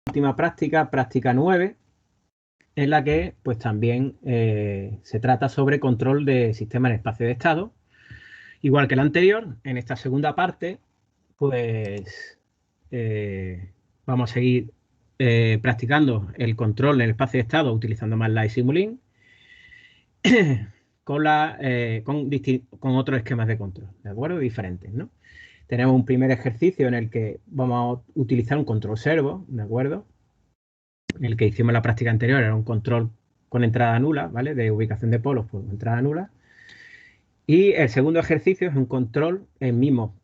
última práctica, práctica 9, en la que pues también se trata sobre control de sistemas en espacio de estado. Igual que la anterior, en esta segunda parte, pues vamos a seguir practicando el control en el espacio de estado utilizando MATLAB y Simulink con otros esquemas de control, ¿de acuerdo? Diferentes, ¿no? Tenemos un primer ejercicio en el que vamos a utilizar un control servo, ¿de acuerdo? El que hicimos en la práctica anterior era un control con entrada nula, ¿vale? De ubicación de polos por entrada nula. Y el segundo ejercicio es un control, el mismo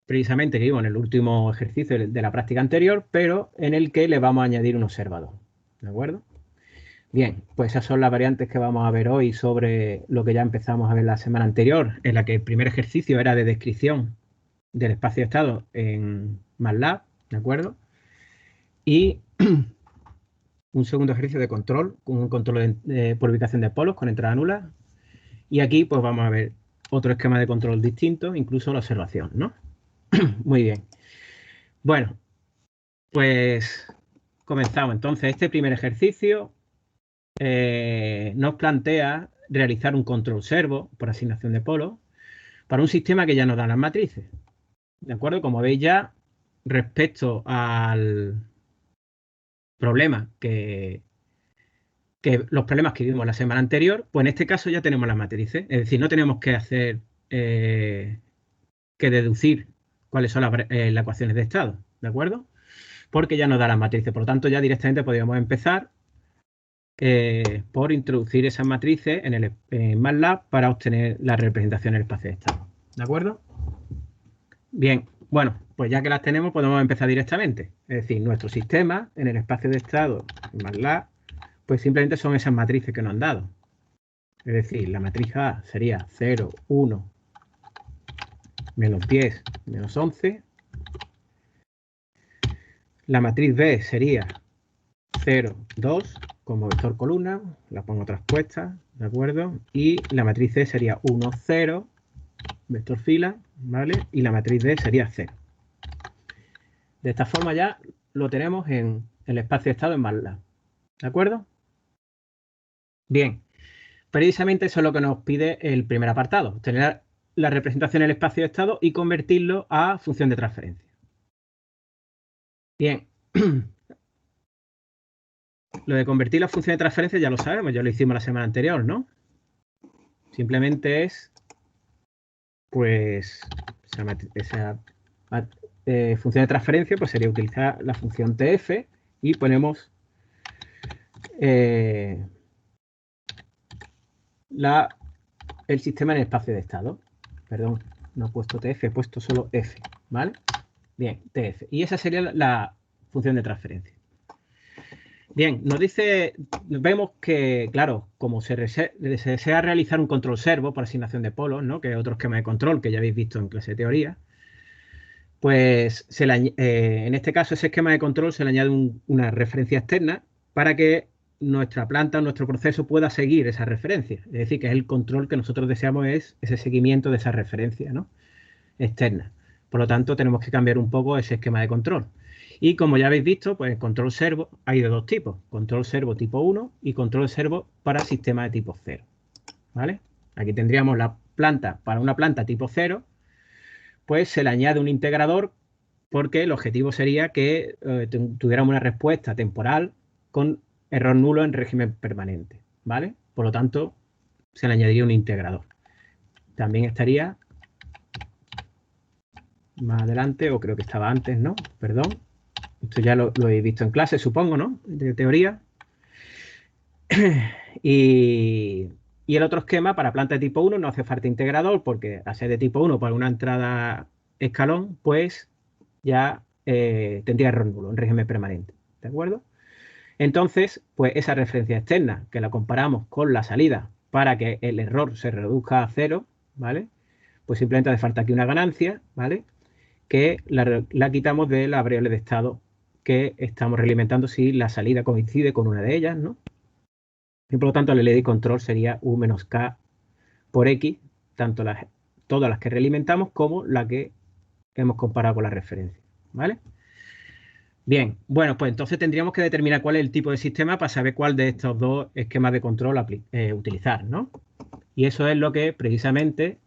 precisamente que vimos en el último ejercicio de la práctica anterior, pero en el que le vamos a añadir un observador, ¿de acuerdo? Bien, pues esas son las variantes que vamos a ver hoy sobre lo que ya empezamos a ver la semana anterior, en la que el primer ejercicio era de descripción del espacio de estado en MATLAB, ¿de acuerdo? Y un segundo ejercicio de control, con un control por ubicación de polos con entrada nula. Y aquí pues vamos a ver otro esquema de control distinto, incluso la observación, ¿no? Muy bien. Bueno, pues comenzamos. Entonces, este primer ejercicio nos plantea realizar un control servo por asignación de polos para un sistema que ya nos da las matrices. ¿De acuerdo? Como veis ya, respecto al problema que los problemas que vimos la semana anterior, pues en este caso ya tenemos las matrices. Es decir, no tenemos que hacer que deducir cuáles son las ecuaciones de estado, ¿de acuerdo? Porque ya nos da las matrices. Por lo tanto, ya directamente podríamos empezar por introducir esas matrices en MATLAB para obtener la representación en el espacio de estado. ¿De acuerdo? Bien, bueno, pues ya que las tenemos, podemos empezar directamente. Es decir, nuestro sistema en el espacio de estado en MATLAB, pues simplemente son esas matrices que nos han dado. Es decir, la matriz A sería 0, 1, menos 10, menos 11. La matriz B sería 0, 2, como vector columna, la pongo traspuesta, ¿de acuerdo? Y la matriz C sería 1, 0, vector fila, ¿vale? Y la matriz D sería 0. De esta forma ya lo tenemos en el espacio de estado en MATLAB, ¿de acuerdo? Bien, precisamente eso es lo que nos pide el primer apartado, tener la representación en el espacio de estado y convertirlo a función de transferencia. Bien, lo de convertir la función de transferencia ya lo sabemos, ya lo hicimos la semana anterior, ¿no? Simplemente es, pues, esa función de transferencia, pues sería utilizar la función TF y ponemos el sistema en el espacio de estado. Perdón, no he puesto TF, he puesto solo F, ¿vale? Bien, TF. Y esa sería la función de transferencia. Bien, nos dice, vemos que, claro, como se desea realizar un control servo por asignación de polos, ¿no? Que es otro esquema de control que ya habéis visto en clase de teoría, pues en este caso ese esquema de control se le añade una referencia externa para que nuestra planta, nuestro proceso pueda seguir esa referencia. Es decir, que es el control que nosotros deseamos es ese seguimiento de esa referencia, ¿no? Externa. Por lo tanto, tenemos que cambiar un poco ese esquema de control. Y como ya habéis visto, pues control servo hay de dos tipos. Control servo tipo 1 y control servo para sistemas de tipo 0. ¿Vale? Aquí tendríamos la planta, para una planta tipo 0, pues se le añade un integrador porque el objetivo sería que tuviéramos una respuesta temporal con error nulo en régimen permanente, ¿vale? Por lo tanto, se le añadiría un integrador. También estaría más adelante, o creo que estaba antes, ¿no? Perdón. Esto ya lo he visto en clase, supongo, ¿no? De teoría. Y el otro esquema para planta de tipo 1 no hace falta integrador porque al ser de tipo 1 para una entrada escalón, pues ya tendría error nulo en régimen permanente. ¿De acuerdo? Entonces, pues esa referencia externa que la comparamos con la salida para que el error se reduzca a 0, ¿vale? Pues simplemente hace falta aquí una ganancia, ¿vale? Que la quitamos de la variable de estado que estamos realimentando si la salida coincide con una de ellas, ¿no? Y por lo tanto, el LD control sería U menos K por X, tanto todas las que realimentamos como la que hemos comparado con la referencia, ¿vale? Bien, bueno, pues entonces tendríamos que determinar cuál es el tipo de sistema para saber cuál de estos dos esquemas de control utilizar, ¿no? Y eso es lo que precisamente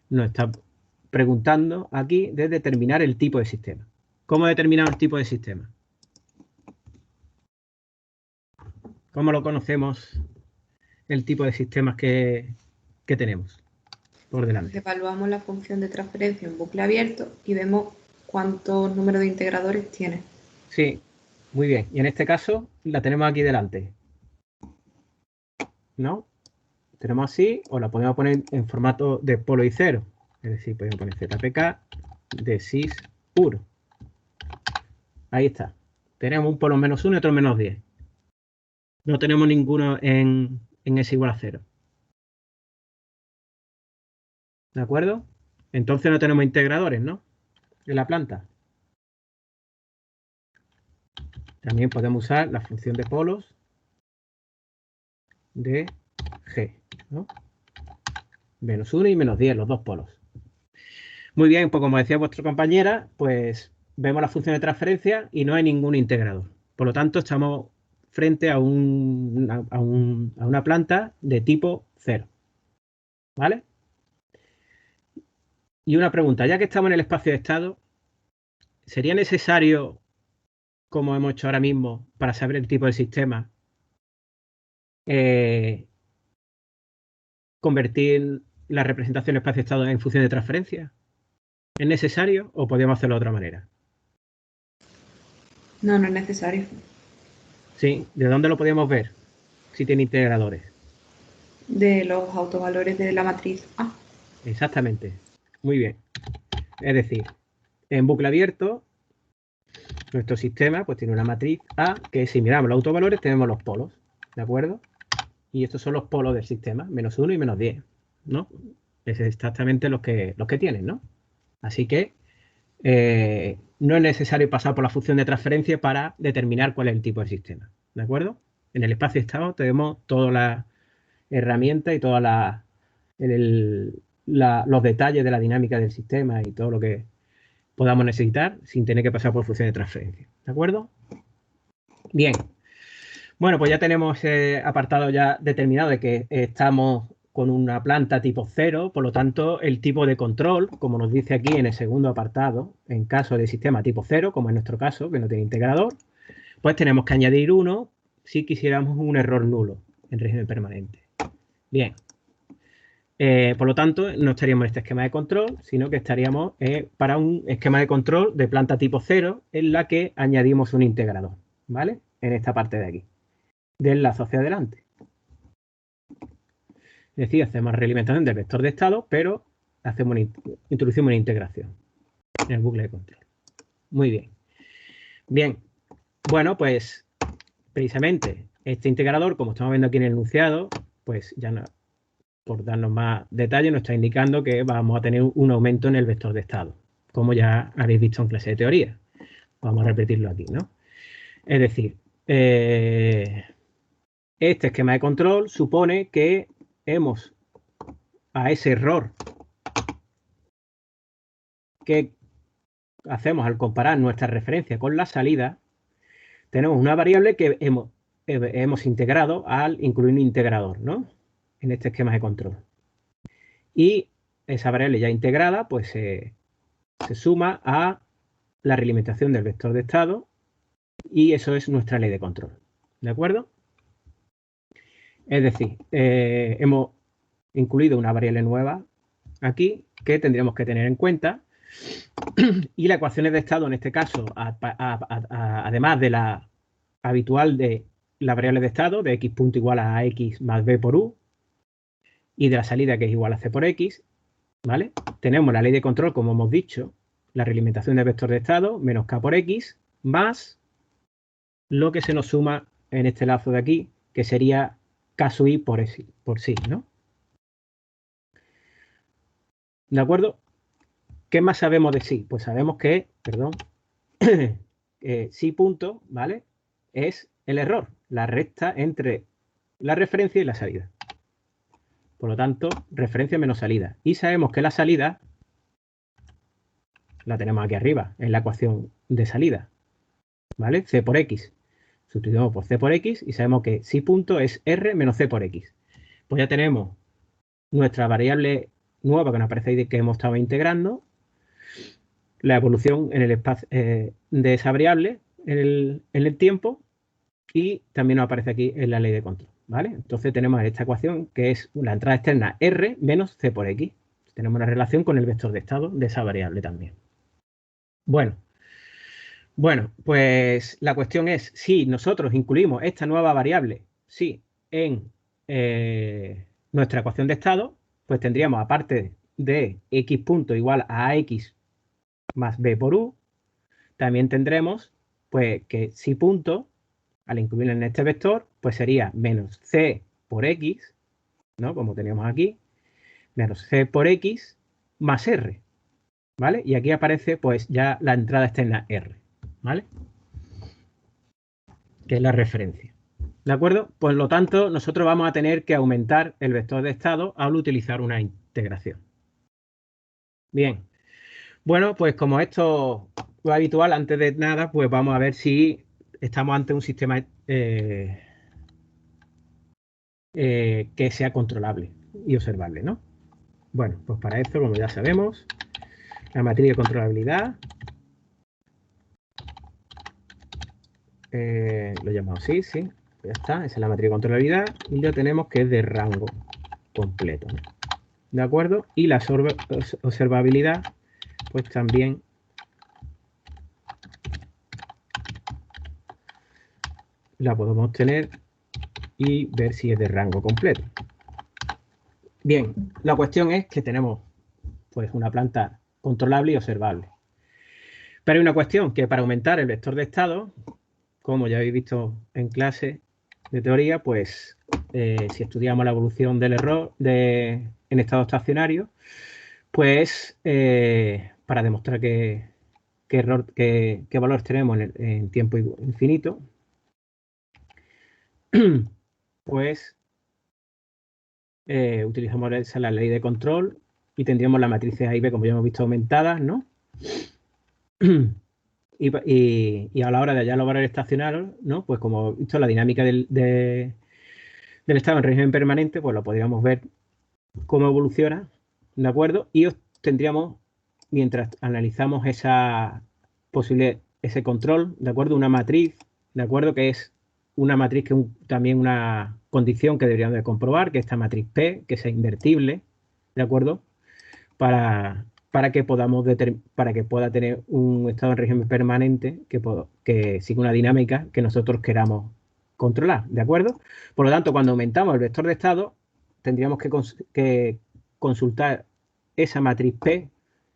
nos está preguntando aquí de determinar el tipo de sistema. ¿Cómo determinar el tipo de sistema? ¿Cómo lo conocemos el tipo de sistemas que tenemos por delante? Evaluamos la función de transferencia en bucle abierto y vemos cuántos números de integradores tiene. Sí, muy bien. Y en este caso la tenemos aquí delante, ¿no? Tenemos así, o la podemos poner en formato de polo y cero. Es decir, podemos poner ZPK de sys puro. Ahí está. Tenemos un polo -1 y otro -10. No tenemos ninguno en S igual a 0. ¿De acuerdo? Entonces no tenemos integradores, ¿no? En la planta. También podemos usar la función de polos de G, ¿no? -1 y -10, los dos polos. Muy bien, pues como decía vuestra compañera, pues vemos la función de transferencia y no hay ningún integrador. Por lo tanto, estamos frente a una planta de tipo 0. ¿Vale? Y una pregunta, ya que estamos en el espacio de estado, ¿sería necesario, como hemos hecho ahora mismo, para saber el tipo de sistema, convertir la representación del espacio de estado en función de transferencia? ¿Es necesario o podemos hacerlo de otra manera? No, no es necesario. Sí, ¿de dónde lo podemos ver? Si tiene integradores. De los autovalores de la matriz A. Exactamente. Muy bien. Es decir, en bucle abierto, nuestro sistema pues tiene una matriz A que si miramos los autovalores tenemos los polos, ¿de acuerdo? Y estos son los polos del sistema, -1 y -10, ¿no? Es exactamente los que tienen, ¿no? Así que no es necesario pasar por la función de transferencia para determinar cuál es el tipo de sistema, ¿de acuerdo? En el espacio de estado tenemos todas las herramientas y todos los detalles de la dinámica del sistema y todo lo que podamos necesitar sin tener que pasar por función de transferencia, ¿de acuerdo? Bien. Bueno, pues ya tenemos apartado ya determinado de que estamos con una planta tipo 0, por lo tanto, el tipo de control, como nos dice aquí en el segundo apartado, en caso de sistema tipo 0, como en nuestro caso, que no tiene integrador, pues tenemos que añadir 1 si quisiéramos un error nulo en régimen permanente. Bien. Por lo tanto, no estaríamos en este esquema de control, sino que estaríamos para un esquema de control de planta tipo 0 en la que añadimos un integrador, ¿vale? En esta parte de aquí, del lazo hacia adelante. Es decir, hacemos realimentación del vector de estado, pero introducimos una integración en el bucle de control. Muy bien. Bien, bueno, pues precisamente este integrador, como estamos viendo aquí en el enunciado, pues ya no, por darnos más detalle, nos está indicando que vamos a tener un aumento en el vector de estado, como ya habéis visto en clase de teoría. Vamos a repetirlo aquí, ¿no? Es decir, este esquema de control supone que hemos a ese error que hacemos al comparar nuestra referencia con la salida, tenemos una variable que hemos integrado al incluir un integrador, ¿no? En este esquema de control. Y esa variable ya integrada, pues se suma a la realimentación del vector de estado y eso es nuestra ley de control. ¿De acuerdo? Es decir, hemos incluido una variable nueva aquí que tendríamos que tener en cuenta y las ecuaciones de estado en este caso, además de la habitual de la variable de estado de x punto igual a x más b por u y de la salida que es igual a c por x, ¿vale? Tenemos la ley de control, como hemos dicho, la realimentación del vector de estado menos k por x más lo que se nos suma en este lazo de aquí, que sería k sub i por sí, ¿no? ¿De acuerdo? ¿Qué más sabemos de sí? Pues sabemos que, perdón, sí punto, ¿vale? Es el error, la recta entre la referencia y la salida. Por lo tanto, referencia menos salida. Y sabemos que la salida la tenemos aquí arriba, en la ecuación de salida. ¿vale? C por X. Sustituimos por C por X y sabemos que psi punto es R menos C por X. Pues ya tenemos nuestra variable nueva que nos aparece ahí de que hemos estado integrando, la evolución en el espacio de esa variable en el tiempo, y también nos aparece aquí en la ley de control, ¿vale? Entonces tenemos esta ecuación que es la entrada externa R menos C por X. Tenemos una relación con el vector de estado de esa variable también. Bueno, pues la cuestión es si nosotros incluimos esta nueva variable, sí, en nuestra ecuación de estado, pues tendríamos, aparte de x punto igual a ax más b por u, también tendremos pues que psi punto, al incluirlo en este vector, pues sería menos c por x, ¿no? Como teníamos aquí, menos c por x más r, ¿vale? Y aquí aparece pues ya la entrada externa r, ¿vale? Que es la referencia. ¿De acuerdo? Por lo tanto, nosotros vamos a tener que aumentar el vector de estado al utilizar una integración. Bien. Bueno, pues como esto es habitual, antes de nada, pues vamos a ver si estamos ante un sistema que sea controlable y observable, ¿no? Bueno, pues para esto, como ya sabemos, la matriz de controlabilidad, lo llamamos así, sí, ya está, esa es la matriz de controlabilidad, y ya tenemos que es de rango completo, ¿no? ¿De acuerdo? Y la observabilidad, pues también la podemos tener y ver si es de rango completo. Bien, la cuestión es que tenemos pues una planta controlable y observable. Pero hay una cuestión, que para aumentar el vector de estado, como ya habéis visto en clase de teoría, pues si estudiamos la evolución del error en estado estacionario, pues para demostrar qué valores tenemos en tiempo infinito, pues utilizamos la ley de control y tendríamos las matrices A y B, como ya hemos visto, aumentadas, ¿no? Y a la hora de hallar los valores estacionarios, ¿no? Pues como he visto la dinámica del estado en régimen permanente, pues lo podríamos ver cómo evoluciona, ¿de acuerdo? Y tendríamos, mientras analizamos ese control, ¿de acuerdo? Una matriz, ¿de acuerdo? Que es una matriz que también una condición que deberíamos de comprobar, que esta matriz P, que sea invertible, ¿de acuerdo? Para que pueda tener un estado en régimen permanente que siga una dinámica que nosotros queramos controlar, ¿de acuerdo? Por lo tanto, cuando aumentamos el vector de estado, tendríamos que consultar esa matriz P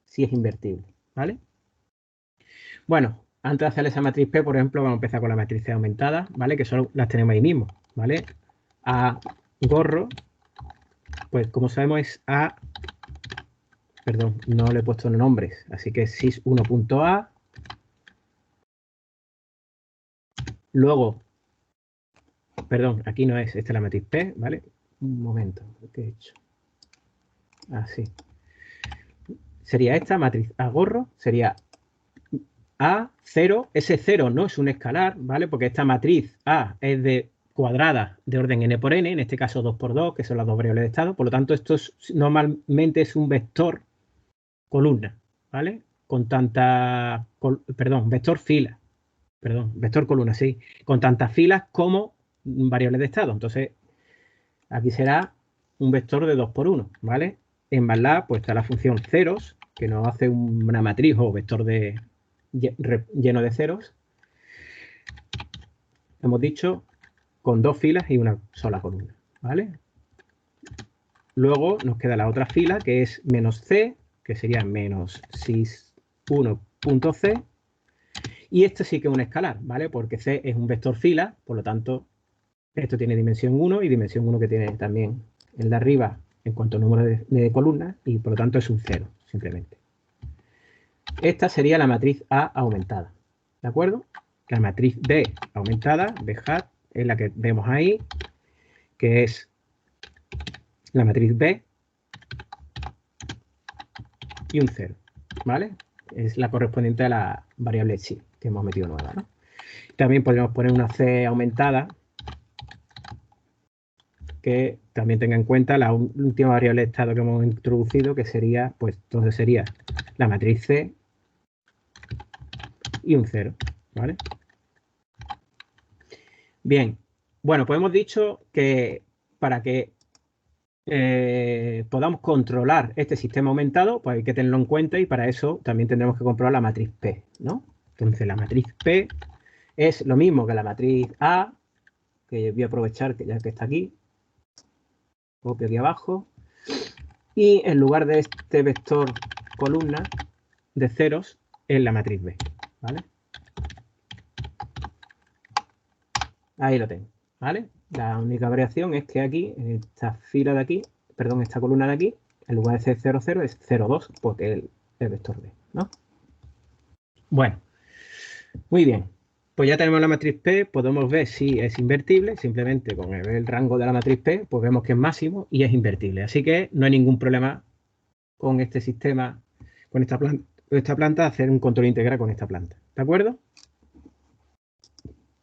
si es invertible, ¿vale? Bueno, antes de hacer esa matriz P, por ejemplo, vamos a empezar con la matriz C aumentada, ¿vale? Que solo las tenemos ahí mismo, ¿vale? A gorro, pues como sabemos es A, perdón, no le he puesto nombres, así que sys1.a, luego, perdón, aquí no es, esta es la matriz P, ¿vale? Un momento, ¿qué he hecho? Así. Sería esta matriz A gorro, sería A0, ese 0 no es un escalar, ¿vale? Porque esta matriz A es de cuadrada de orden n por n, en este caso 2 por 2, que son las dos variables de estado, por lo tanto esto normalmente es un vector columna, ¿vale? Con tanta, perdón, vector fila, perdón, vector columna, sí, con tantas filas como variables de estado. Entonces, aquí será un vector de 2 por 1, ¿vale? En MATLAB, pues está la función ceros, que nos hace una matriz o vector lleno de ceros. Hemos dicho con dos filas y una sola columna, ¿vale? Luego nos queda la otra fila, que es menos c, que sería menos sys1.c, y este sí que es un escalar, ¿vale? Porque c es un vector fila, por lo tanto, esto tiene dimensión 1 y dimensión 1 que tiene también el de arriba en cuanto a número de columnas, y por lo tanto es un 0, simplemente. Esta sería la matriz A aumentada, ¿de acuerdo? La matriz B aumentada, B hat, es la que vemos ahí, que es la matriz B y un 0, ¿vale? Es la correspondiente a la variable psi que hemos metido nueva, ¿no? También podríamos poner una C aumentada que también tenga en cuenta la última variable de estado que hemos introducido, que sería, pues entonces sería la matriz C y un 0, ¿vale? Bien, bueno, pues hemos dicho que para que podamos controlar este sistema aumentado, pues hay que tenerlo en cuenta y para eso también tendremos que comprobar la matriz P, ¿no? Entonces la matriz P es lo mismo que la matriz A, que voy a aprovechar que ya que está aquí, copio aquí abajo, y en lugar de este vector columna de ceros es la matriz B, ¿vale? Ahí lo tengo, ¿vale? La única variación es que aquí, en esta fila de aquí, perdón, esta columna de aquí, en lugar de ser 0, 0 es 0, 2, porque es el vector B, ¿no? Bueno, muy bien. Pues ya tenemos la matriz P, podemos ver si es invertible, simplemente con el rango de la matriz P, pues vemos que es máximo y es invertible. Así que no hay ningún problema con este sistema, con esta planta, hacer un control integral con esta planta. ¿De acuerdo?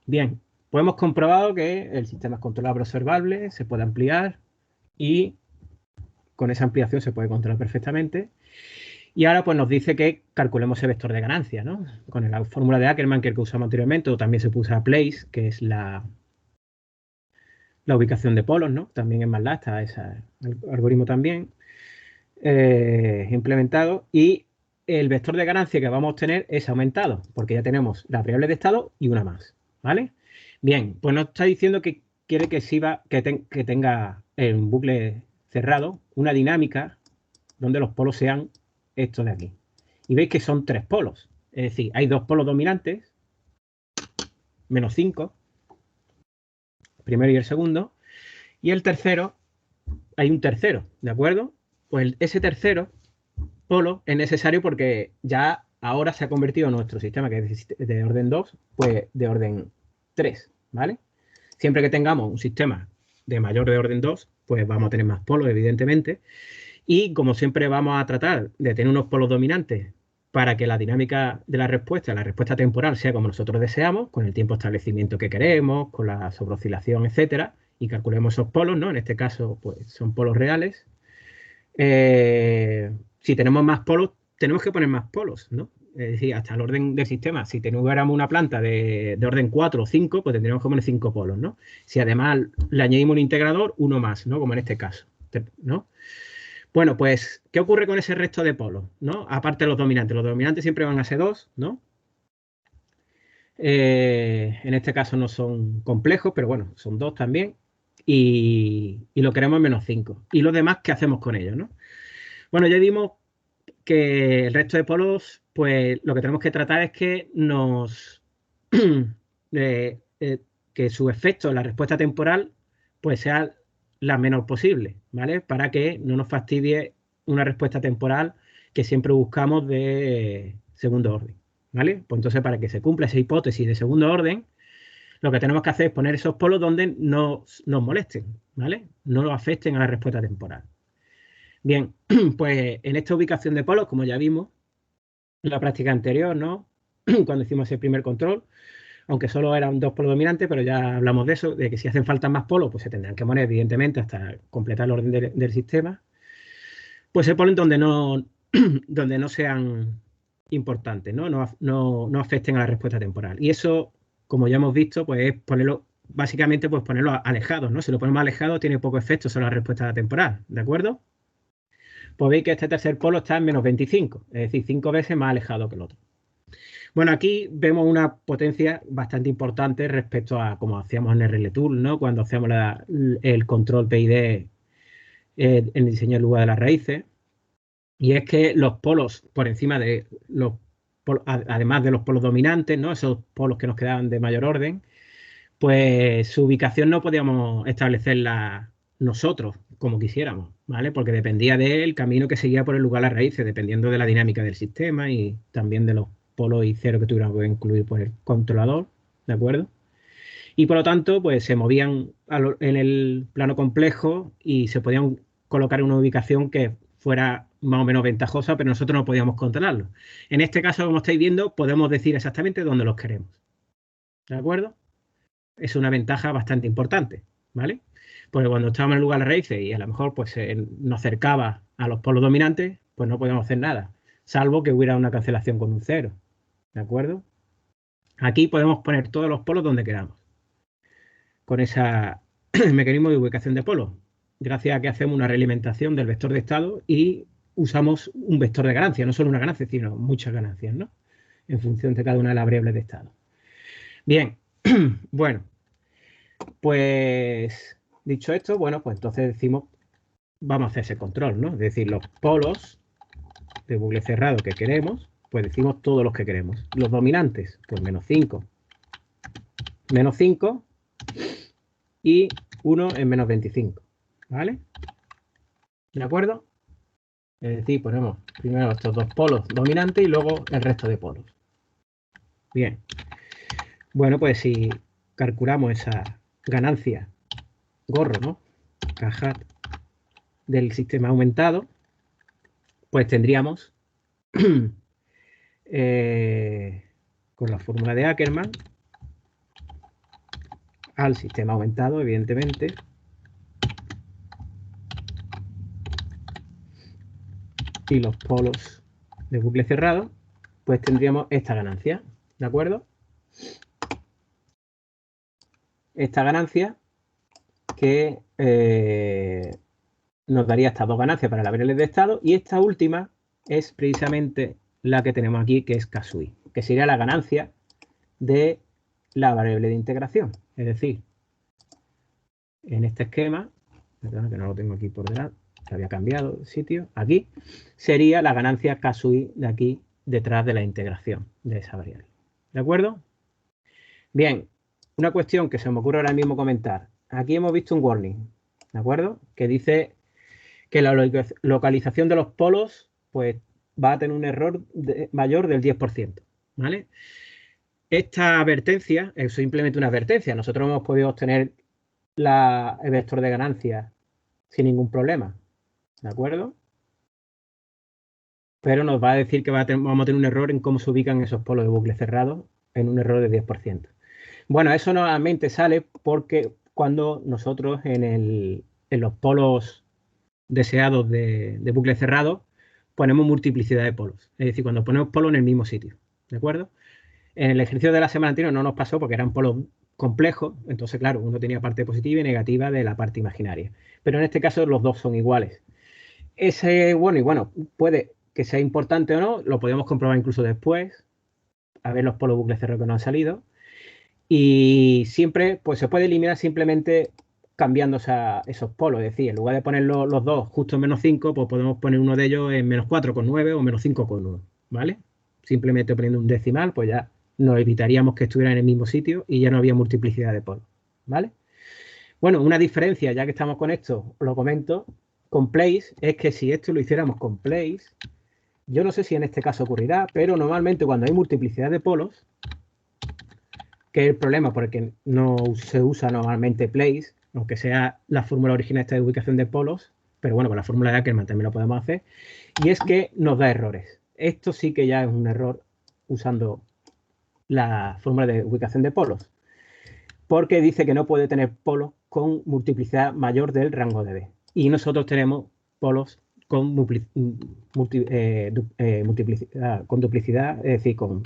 Bien, pues hemos comprobado que el sistema es controlable observable, se puede ampliar y con esa ampliación se puede controlar perfectamente. Y ahora pues nos dice que calculemos el vector de ganancia, ¿no? Con la fórmula de Ackermann que usamos anteriormente, o también se usa place, que es la ubicación de polos, ¿no? También en MATLAB está ese algoritmo también implementado. Y el vector de ganancia que vamos a obtener es aumentado, porque ya tenemos las variables de estado y una más, ¿vale? Bien, pues nos está diciendo que quiere que tenga en un bucle cerrado una dinámica donde los polos sean estos de aquí. Y veis que son 3 polos. Es decir, hay 2 polos dominantes, menos 5, el primero y el segundo, y el tercero, hay un tercero, ¿de acuerdo? Pues ese tercero polo es necesario porque ya ahora se ha convertido nuestro sistema, que es de orden 2, pues de orden 3, ¿vale? Siempre que tengamos un sistema de mayor de orden 2, pues vamos a tener más polos, evidentemente. Y como siempre vamos a tratar de tener unos polos dominantes para que la dinámica de la respuesta temporal, sea como nosotros deseamos, con el tiempo de establecimiento que queremos, con la sobreoscilación, etcétera, y calculemos esos polos, ¿no? En este caso, pues son polos reales. Si tenemos más polos, tenemos que poner más polos, ¿no? Es decir, hasta el orden del sistema. Si tuviéramos una planta de orden 4 o 5, pues tendríamos que poner 5 polos, ¿no? Si además le añadimos un integrador, uno más, ¿no? Como en este caso, ¿no? Bueno, pues, ¿qué ocurre con ese resto de polos, ¿no? Aparte de los dominantes siempre van a ser 2, ¿no? En este caso no son complejos, pero bueno, son 2 también. Y lo queremos en menos 5. Y los demás, ¿qué hacemos con ellos, no? Bueno, ya vimos que el resto de polos, pues lo que tenemos que tratar es que que su efecto en la respuesta temporal pues sea la menor posible, ¿vale? Para que no nos fastidie una respuesta temporal que siempre buscamos de segundo orden, ¿vale? Pues entonces, para que se cumpla esa hipótesis de segundo orden, lo que tenemos que hacer es poner esos polos donde no nos molesten, ¿vale? No nos afecten a la respuesta temporal. Bien, pues en esta ubicación de polos, como ya vimos en la práctica anterior, ¿no? Cuando hicimos el primer control, aunque solo eran 2 polos dominantes, pero ya hablamos de eso, de que si hacen falta más polos, pues se tendrán que poner, evidentemente, hasta completar el orden del sistema. Pues se ponen donde no sean importantes, ¿no? No afecten a la respuesta temporal. Y eso, como ya hemos visto, pues es ponerlo, básicamente, pues ponerlo alejados, ¿no? Si lo ponemos alejado, tiene poco efecto sobre la respuesta temporal, ¿de acuerdo? Pues veis que este tercer polo está en menos 25, es decir, 5 veces más alejado que el otro. Bueno, aquí vemos una potencia bastante importante respecto a como hacíamos en RLTool, ¿no? Cuando hacíamos el control PID en el diseño del lugar de las raíces. Y es que los polos por encima de los polos, además de los polos dominantes, ¿no? Esos polos que nos quedaban de mayor orden, pues su ubicación no podíamos establecerla nosotros como quisiéramos, ¿vale? Porque dependía del camino que seguía por el lugar de las raíces, dependiendo de la dinámica del sistema y también de los polos y cero que tuviéramos que incluir por el controlador, ¿de acuerdo? Y por lo tanto, pues se movían en el plano complejo y se podían colocar en una ubicación que fuera más o menos ventajosa, pero nosotros no podíamos controlarlo. En este caso, como estáis viendo, podemos decir exactamente dónde los queremos. ¿De acuerdo? Es una ventaja bastante importante, ¿vale? Porque cuando estábamos en lugar de raíces y a lo mejor pues nos acercaba a los polos dominantes, pues no podíamos hacer nada, salvo que hubiera una cancelación con un 0, ¿de acuerdo? Aquí podemos poner todos los polos donde queramos, con ese mecanismo de ubicación de polos, gracias a que hacemos una realimentación del vector de estado y usamos un vector de ganancia, no solo una ganancia, sino muchas ganancias, ¿no? En función de cada una de las variables de estado. Bien, bueno, pues dicho esto, bueno, pues entonces decimos, vamos a hacer ese control, ¿no? Es decir, los polos de bucle cerrado que queremos, pues decimos todos los que queremos. Los dominantes, pues menos 5 y 1 en menos 25, ¿vale? ¿De acuerdo? Es decir, ponemos primero estos dos polos dominantes y luego el resto de polos. Bien. Bueno, pues si calculamos esa ganancia gorro, ¿no? Caja del sistema aumentado, pues tendríamos con la fórmula de Ackermann al sistema aumentado, evidentemente, y los polos de bucle cerrado, pues tendríamos esta ganancia, ¿de acuerdo? Esta ganancia que nos daría estas dos ganancias para la variable de estado, y esta última es precisamente la que tenemos aquí, que es Kasui, que sería la ganancia de la variable de integración. Es decir, en este esquema, perdón, que no lo tengo aquí por delante, que había cambiado de sitio, aquí sería la ganancia Kasui de aquí detrás de la integración de esa variable. ¿De acuerdo? Bien, una cuestión que se me ocurre ahora mismo comentar. Aquí hemos visto un warning, ¿de acuerdo? Que dice que la localización de los polos pues va a tener un error mayor del 10%, ¿vale? Esta advertencia es simplemente una advertencia. Nosotros hemos podido obtener el vector de ganancia sin ningún problema, ¿de acuerdo? Pero nos va a decir que vamos a tener un error en cómo se ubican esos polos de bucle cerrado, en un error de 10%. Bueno, eso normalmente sale porque cuando nosotros en los polos deseados de bucle cerrado ponemos multiplicidad de polos. Es decir, cuando ponemos polos en el mismo sitio, ¿de acuerdo? En el ejercicio de la semana anterior no nos pasó porque eran polos complejos, entonces, claro, uno tenía parte positiva y negativa de la parte imaginaria. Pero en este caso los dos son iguales. Bueno, puede que sea importante o no, lo podemos comprobar incluso después, a ver los polos bucle cerrado que nos han salido. Y siempre, pues se puede eliminar simplemente cambiando esos polos. Es decir, en lugar de poner los dos justo en menos 5, pues podemos poner uno de ellos en menos 4,9 o menos 5,1, ¿vale? Simplemente poniendo un decimal, pues ya nos evitaríamos que estuvieran en el mismo sitio y ya no había multiplicidad de polos, ¿vale? Bueno, una diferencia, ya que estamos con esto, lo comento, con place, es que si esto lo hiciéramos con place, yo no sé si en este caso ocurrirá, pero normalmente cuando hay multiplicidad de polos, que es el problema porque no se usa normalmente place, aunque sea la fórmula original esta de ubicación de polos, pero bueno, con la fórmula de Ackermann también lo podemos hacer, y es que nos da errores. Esto sí que ya es un error usando la fórmula de ubicación de polos, porque dice que no puede tener polos con multiplicidad mayor del rango de B. Y nosotros tenemos polos con duplicidad, es decir, con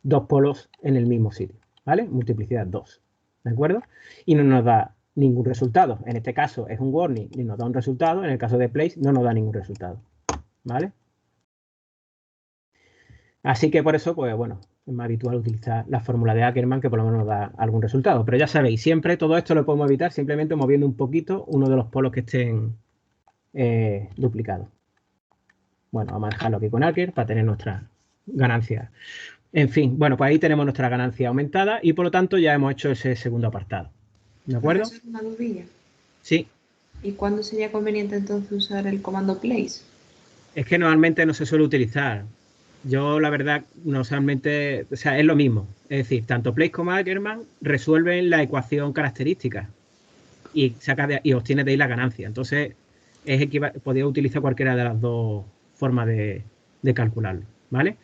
dos polos en el mismo sitio, ¿vale? Multiplicidad 2, ¿de acuerdo? Y no nos da ningún resultado. En este caso es un warning y nos da un resultado. En el caso de place no nos da ningún resultado, ¿vale? Así que por eso, pues bueno, es más habitual utilizar la fórmula de Ackermann, que por lo menos nos da algún resultado. Pero ya sabéis, siempre todo esto lo podemos evitar simplemente moviendo un poquito uno de los polos que estén duplicados. Bueno, vamos a dejarlo aquí con Acker para tener nuestra ganancia. En fin, bueno, pues ahí tenemos nuestra ganancia aumentada y por lo tanto ya hemos hecho ese segundo apartado. ¿De acuerdo? Profesor, una dudilla. Sí. ¿Y cuándo sería conveniente entonces usar el comando place? Es que normalmente no se suele utilizar. Yo, la verdad, normalmente, o sea, es lo mismo. Es decir, tanto place como Ackermann resuelven la ecuación característica y obtienes de ahí la ganancia. Entonces, podría utilizar cualquiera de las dos formas de calcularlo, ¿vale?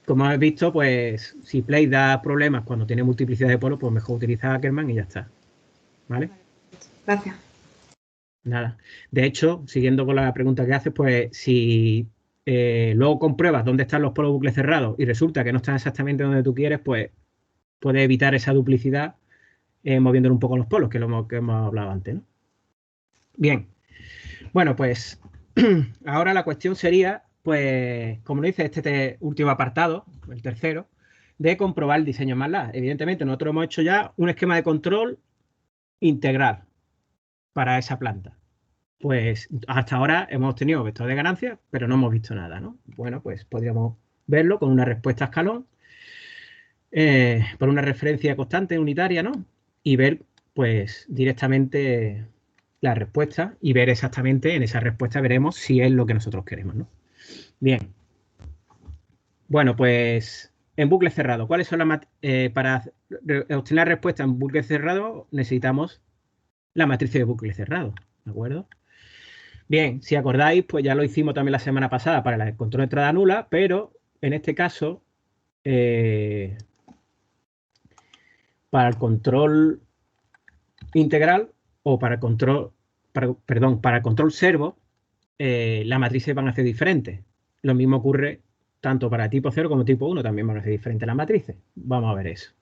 como has visto, pues si Play da problemas cuando tiene multiplicidad de polos, pues mejor utilizar Ackermann y ya está. ¿Vale? Gracias. Nada. De hecho, siguiendo con la pregunta que haces, pues si luego compruebas dónde están los polos bucles cerrados y resulta que no están exactamente donde tú quieres, pues puedes evitar esa duplicidad moviéndole un poco los polos, que es lo que hemos hablado antes, ¿no? Bien. Bueno, pues ahora la cuestión sería, pues, como nos dice este último apartado, el tercero, de comprobar el diseño MATLAB. Evidentemente, nosotros hemos hecho ya un esquema de control integral para esa planta. Pues hasta ahora hemos tenido vector de ganancias, pero no hemos visto nada, ¿no? Bueno, pues podríamos verlo con una respuesta a escalón, por una referencia constante unitaria, ¿no? Y ver, pues, directamente la respuesta y ver exactamente en esa respuesta veremos si es lo que nosotros queremos, ¿no? Bien. Bueno, pues en bucle cerrado, ¿cuáles son las para obtener respuesta en bucle cerrado necesitamos la matriz de bucle cerrado, ¿de acuerdo? Bien, si acordáis, pues ya lo hicimos también la semana pasada para el control de entrada nula, pero en este caso, para el control integral o para el control, perdón, para el control servo, las matrices van a ser diferentes. Lo mismo ocurre tanto para tipo 0 como tipo 1, también van a ser diferentes las matrices. Vamos a ver eso.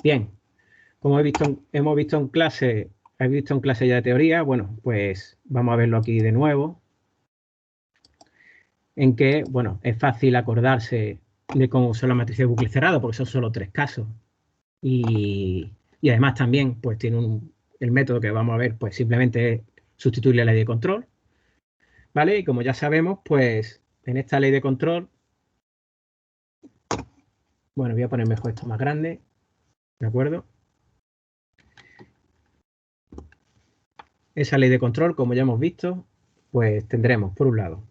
Bien, como hemos visto en clase, he visto en clase ya de teoría, bueno, pues vamos a verlo aquí de nuevo, en que, bueno, es fácil acordarse de cómo son las matrices de bucle cerrado, porque son solo 3 casos. Y además también, pues tiene el método que vamos a ver, pues simplemente es sustituir la ley de control, ¿vale? Y como ya sabemos, pues en esta ley de control, bueno, voy a poner mejor esto más grande, ¿de acuerdo? Esa ley de control, como ya hemos visto, pues tendremos, por un lado,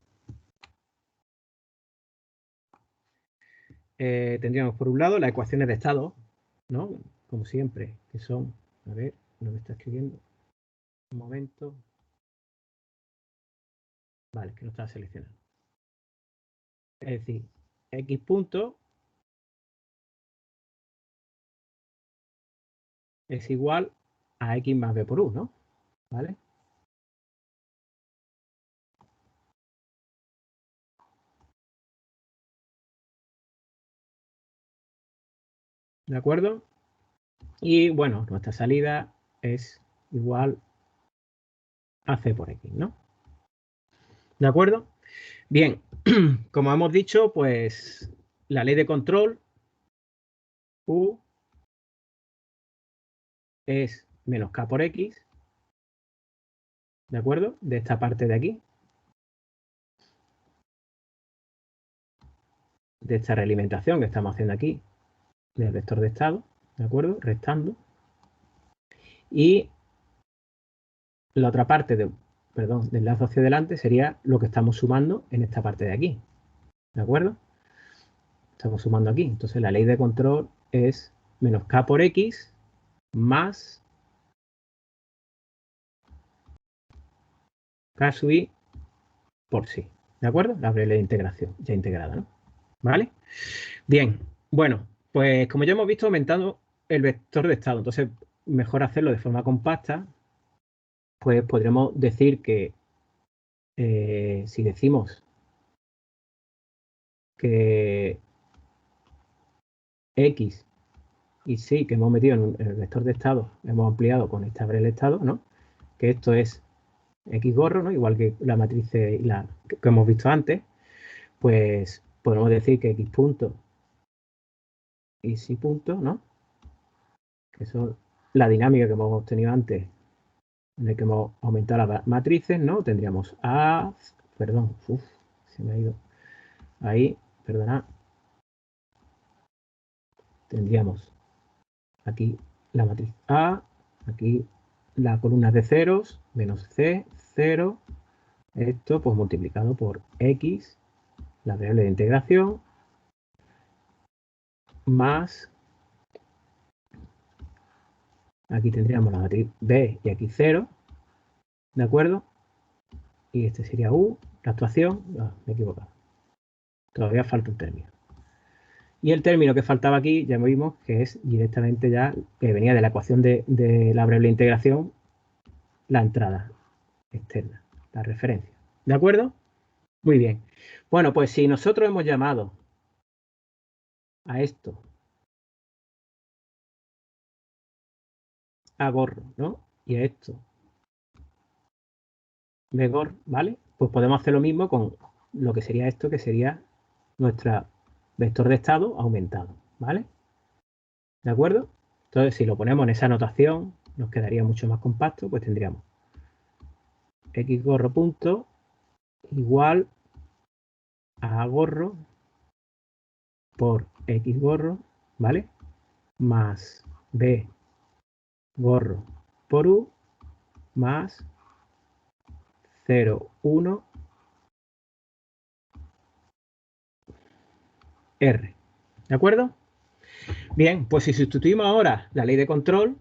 tendríamos por un lado las ecuaciones de estado, ¿no? Como siempre, que son, a ver, no me está escribiendo, un momento. Vale, que no está seleccionado. Es decir, x punto es igual a x más b por u, ¿no? ¿Vale? ¿De acuerdo? Y bueno, nuestra salida es igual a c por x, ¿no? ¿De acuerdo? Bien, como hemos dicho, pues la ley de control u es menos k por x, ¿de acuerdo? De esta parte de aquí, de esta realimentación que estamos haciendo aquí, del vector de estado, ¿de acuerdo? Restando. Y la otra parte del lazo hacia adelante sería lo que estamos sumando en esta parte de aquí, ¿de acuerdo? Estamos sumando aquí. Entonces la ley de control es menos k por x más k sub i por sí, ¿de acuerdo? La ley de integración ya integrada, ¿no? ¿Vale? Bien, bueno, pues como ya hemos visto, aumentando el vector de estado, entonces mejor hacerlo de forma compacta, pues podremos decir que si decimos que x y sí que hemos metido en el vector de estado, hemos ampliado con esta el estado, ¿no? Que esto es x gorro, ¿no? Igual que la matriz que hemos visto antes, pues podemos decir que x punto y sí punto, ¿no? Que son la dinámica que hemos obtenido antes, en el que hemos aumentado las matrices, ¿no? Tendríamos A, perdón, se me ha ido ahí, perdona. Tendríamos aquí la matriz A, aquí la columna de ceros, menos C, 0, esto pues multiplicado por X, la variable de integración, más, aquí tendríamos la matriz B y aquí 0, ¿de acuerdo? Y este sería U, la actuación, me he equivocado, todavía falta un término. Y el término que faltaba aquí, ya vimos que es directamente ya, que venía de la ecuación de la variable de integración, la entrada externa, la referencia. ¿De acuerdo? Muy bien. Bueno, pues si nosotros hemos llamado a esto a gorro, ¿no? Y a esto de gorro, ¿vale? Pues podemos hacer lo mismo con lo que sería esto, que sería nuestro vector de estado aumentado, ¿vale? ¿De acuerdo? Entonces, si lo ponemos en esa notación, nos quedaría mucho más compacto, pues tendríamos xgorro punto igual a gorro por xgorro, ¿vale? Más b gorro por u más 0, 1, r. ¿De acuerdo? Bien, pues si sustituimos ahora la ley de control,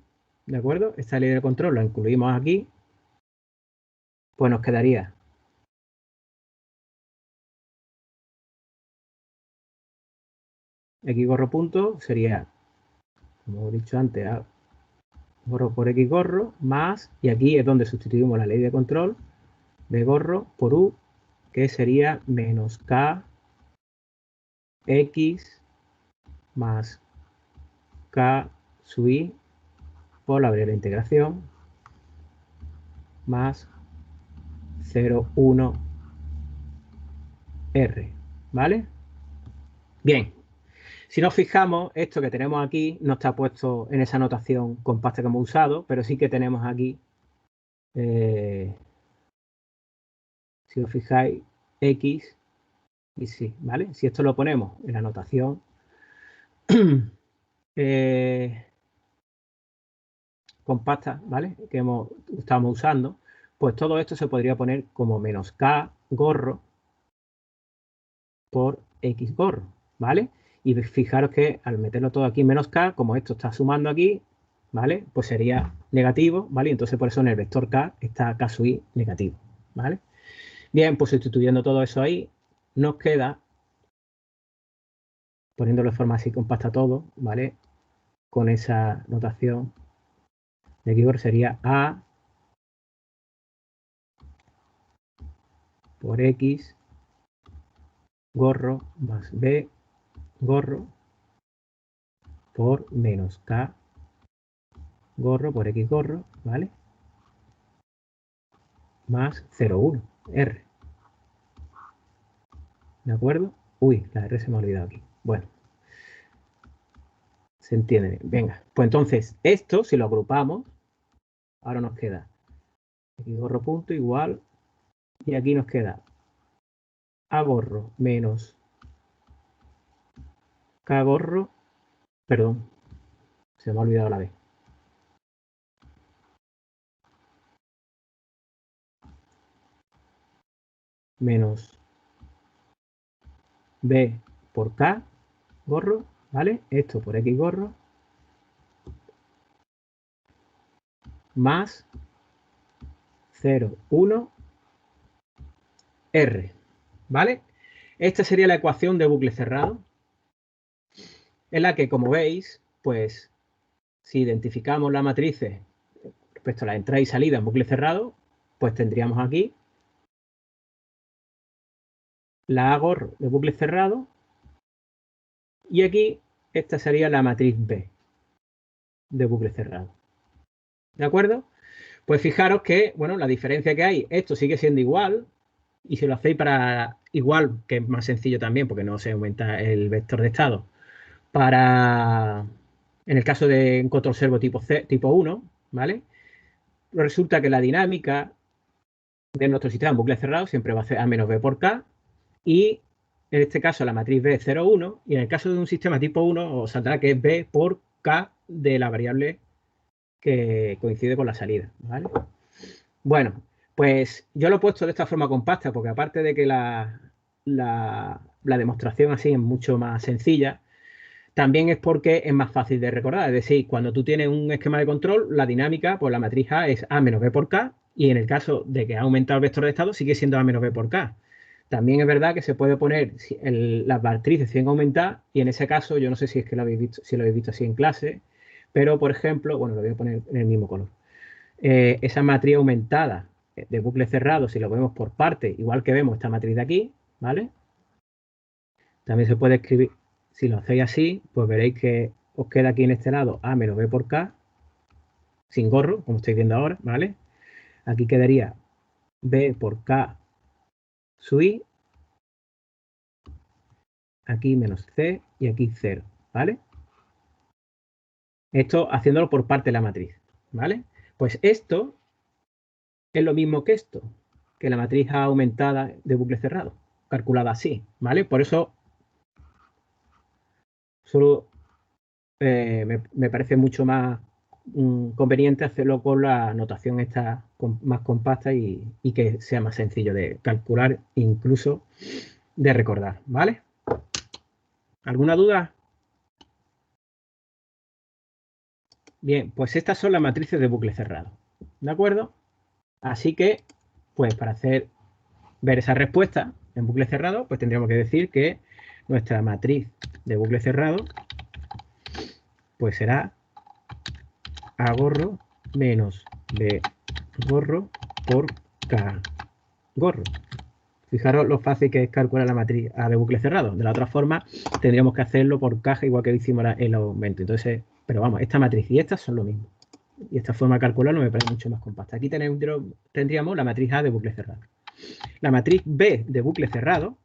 ¿de acuerdo? Esta ley de control la incluimos aquí, pues nos quedaría x gorro punto sería, como he dicho antes, a gorro por x gorro más, y aquí es donde sustituimos la ley de control, b gorro por u, que sería menos k x más k sub i por la variable de integración más 0, 1 r, ¿vale? Bien, si nos fijamos, esto que tenemos aquí no está puesto en esa notación compacta que hemos usado, pero sí que tenemos aquí, si os fijáis, x y sí, ¿vale? Si esto lo ponemos en la notación compacta, ¿vale? Que estamos usando, pues todo esto se podría poner como menos k gorro por x gorro, ¿vale? Y fijaros que al meterlo todo aquí menos k, como esto está sumando aquí, ¿vale? Pues sería negativo, ¿vale? Entonces por eso en el vector k está k sub i negativo, ¿vale? Bien, pues sustituyendo todo eso ahí, nos queda, poniéndolo de forma así compacta todo, ¿vale? Con esa notación de x gorro sería a por x gorro más b gorro por menos k gorro por x gorro, ¿vale? Más 0,1 r. ¿De acuerdo? Uy, la r se me ha olvidado aquí. Bueno, se entiende. Venga, pues entonces esto, si lo agrupamos, ahora nos queda x gorro punto igual, y aquí nos queda a gorro menos k gorro, perdón, se me ha olvidado la b. Menos b por k gorro, ¿vale? Esto por x gorro más 0,1 r, ¿vale? Esta sería la ecuación de bucle cerrado, en la que, como veis, pues si identificamos las matrices respecto a la entrada y salida en bucle cerrado, pues tendríamos aquí la A gorro de bucle cerrado y aquí esta sería la matriz B de bucle cerrado. ¿De acuerdo? Pues fijaros que, bueno, la diferencia que hay, esto sigue siendo igual, y si lo hacéis para igual, que es más sencillo también porque no se aumenta el vector de estado, para, en el caso de un control servo tipo 1, ¿vale? Resulta que la dinámica de nuestro sistema en bucle cerrado siempre va a ser A menos B por K, y en este caso la matriz B es 0, 1, y en el caso de un sistema tipo 1 os saldrá que es B por K de la variable que coincide con la salida, ¿vale? Bueno, pues yo lo he puesto de esta forma compacta porque aparte de que la demostración así es mucho más sencilla, también es porque es más fácil de recordar. Es decir, cuando tú tienes un esquema de control, la dinámica, pues la matriz A es A menos B por K, y en el caso de que ha aumentado el vector de estado, sigue siendo A menos B por K. también es verdad que se puede poner las matrices 100 aumentadas y en ese caso, yo no sé si es que lo habéis visto, si lo habéis visto así en clase, pero por ejemplo, bueno, lo voy a poner en el mismo color. Esa matriz aumentada de bucle cerrado, si lo vemos por parte, igual que vemos esta matriz de aquí, ¿vale? También se puede escribir, si lo hacéis así, pues veréis que os queda aquí en este lado A menos B por K, sin gorro, como estáis viendo ahora, ¿vale? Aquí quedaría B por K sub I, aquí menos C y aquí 0, ¿vale? Esto haciéndolo por parte de la matriz, ¿vale? Pues esto es lo mismo que esto, que la matriz A aumentada de bucle cerrado, calculada así, ¿vale? Por eso solo me parece mucho más conveniente hacerlo con la notación esta más compacta y que sea más sencillo de calcular, incluso de recordar, ¿vale? ¿Alguna duda? Bien, pues estas son las matrices de bucle cerrado, ¿de acuerdo? Así que, pues para ver esa respuesta en bucle cerrado, pues tendríamos que decir que nuestra matriz de bucle cerrado pues será A gorro menos B gorro por K gorro. Fijaros lo fácil que es calcular la matriz A de bucle cerrado. De la otra forma, tendríamos que hacerlo por caja, igual que hicimos el aumento. Entonces, pero vamos, esta matriz y estas son lo mismo. Y esta forma de calcularlo me parece mucho más compacta. Aquí tendríamos la matriz A de bucle cerrado. La matriz B de bucle cerrado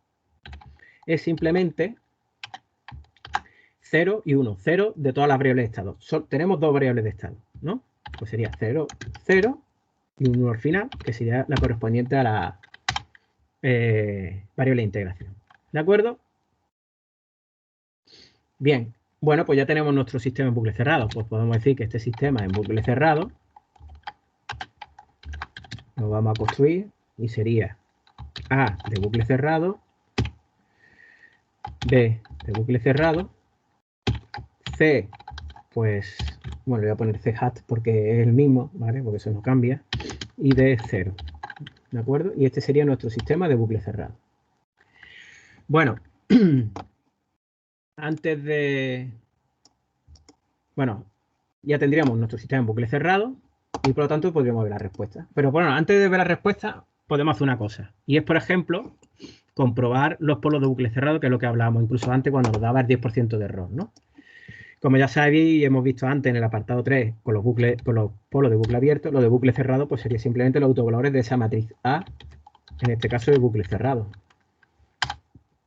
es simplemente 0 y 1. 0 de todas las variables de estado. Tenemos dos variables de estado, ¿no? Pues sería 0, 0 y 1 al final, que sería la correspondiente a la variable de integración. ¿De acuerdo? Bien. Bueno, pues ya tenemos nuestro sistema en bucle cerrado. Pues podemos decir que este sistema en bucle cerrado lo vamos a construir y sería A de bucle cerrado, B de bucle cerrado, C, pues, bueno, le voy a poner C hat porque es el mismo, ¿vale? Porque eso no cambia, y D 0, ¿de acuerdo? Y este sería nuestro sistema de bucle cerrado. Bueno, antes de... Bueno, ya tendríamos nuestro sistema en bucle cerrado y por lo tanto podríamos ver la respuesta. Pero bueno, antes de ver la respuesta podemos hacer una cosa. Y es, por ejemplo, comprobar los polos de bucle cerrado, que es lo que hablábamos incluso antes cuando nos daba el 10% de error, ¿no? Como ya sabéis y hemos visto antes en el apartado 3 con los polos de bucle abierto, lo de bucle cerrado pues sería simplemente los autovalores de esa matriz A, en este caso de bucle cerrado.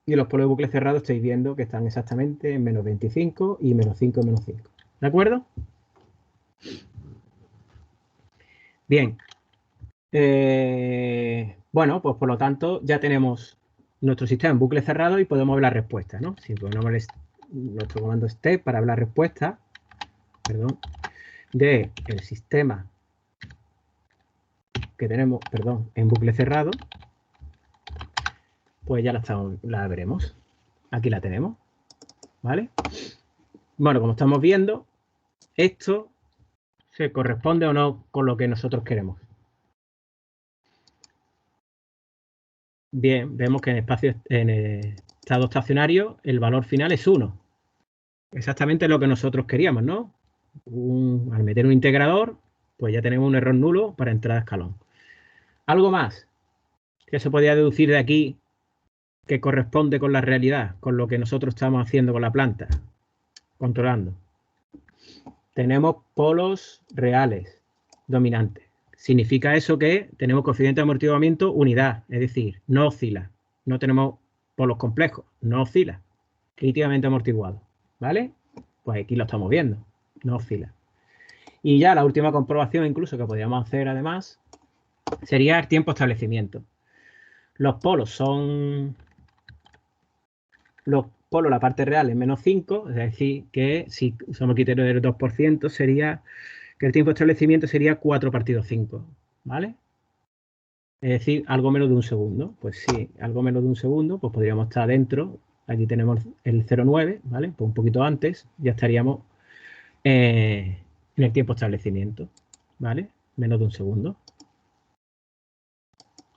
Y los polos de bucle cerrado estáis viendo que están exactamente en menos 25 y menos 5 y menos 5. ¿De acuerdo? Bien. Bueno, pues por lo tanto ya tenemos nuestro sistema en bucle cerrado y podemos ver la respuesta, ¿no? Si ponemos nuestro comando step para ver la respuesta, perdón, del sistema que tenemos, perdón, en bucle cerrado, pues ya la veremos. Aquí la tenemos, ¿vale? Bueno, como estamos viendo, esto se corresponde o no con lo que nosotros queremos. Bien, vemos que en estado estacionario el valor final es 1. Exactamente lo que nosotros queríamos, ¿no? Al meter un integrador, pues ya tenemos un error nulo para entrar a escalón. Algo más que se podía deducir de aquí que corresponde con la realidad, con lo que nosotros estamos haciendo con la planta, controlando. Tenemos polos reales dominantes. Significa eso que tenemos coeficiente de amortiguamiento unidad, es decir, no oscila. No tenemos polos complejos, no oscila. Críticamente amortiguado, ¿vale? Pues aquí lo estamos viendo, no oscila. Y ya la última comprobación incluso que podríamos hacer además sería el tiempo de establecimiento. Los polos, la parte real es menos 5, es decir, que si usamos el criterio del 2%, sería que el tiempo de establecimiento sería 4 partido 5, ¿vale? Es decir, algo menos de un segundo. Pues sí, algo menos de un segundo, pues podríamos estar dentro. Aquí tenemos el 0,9, ¿vale? Pues un poquito antes ya estaríamos en el tiempo de establecimiento, ¿vale? Menos de un segundo.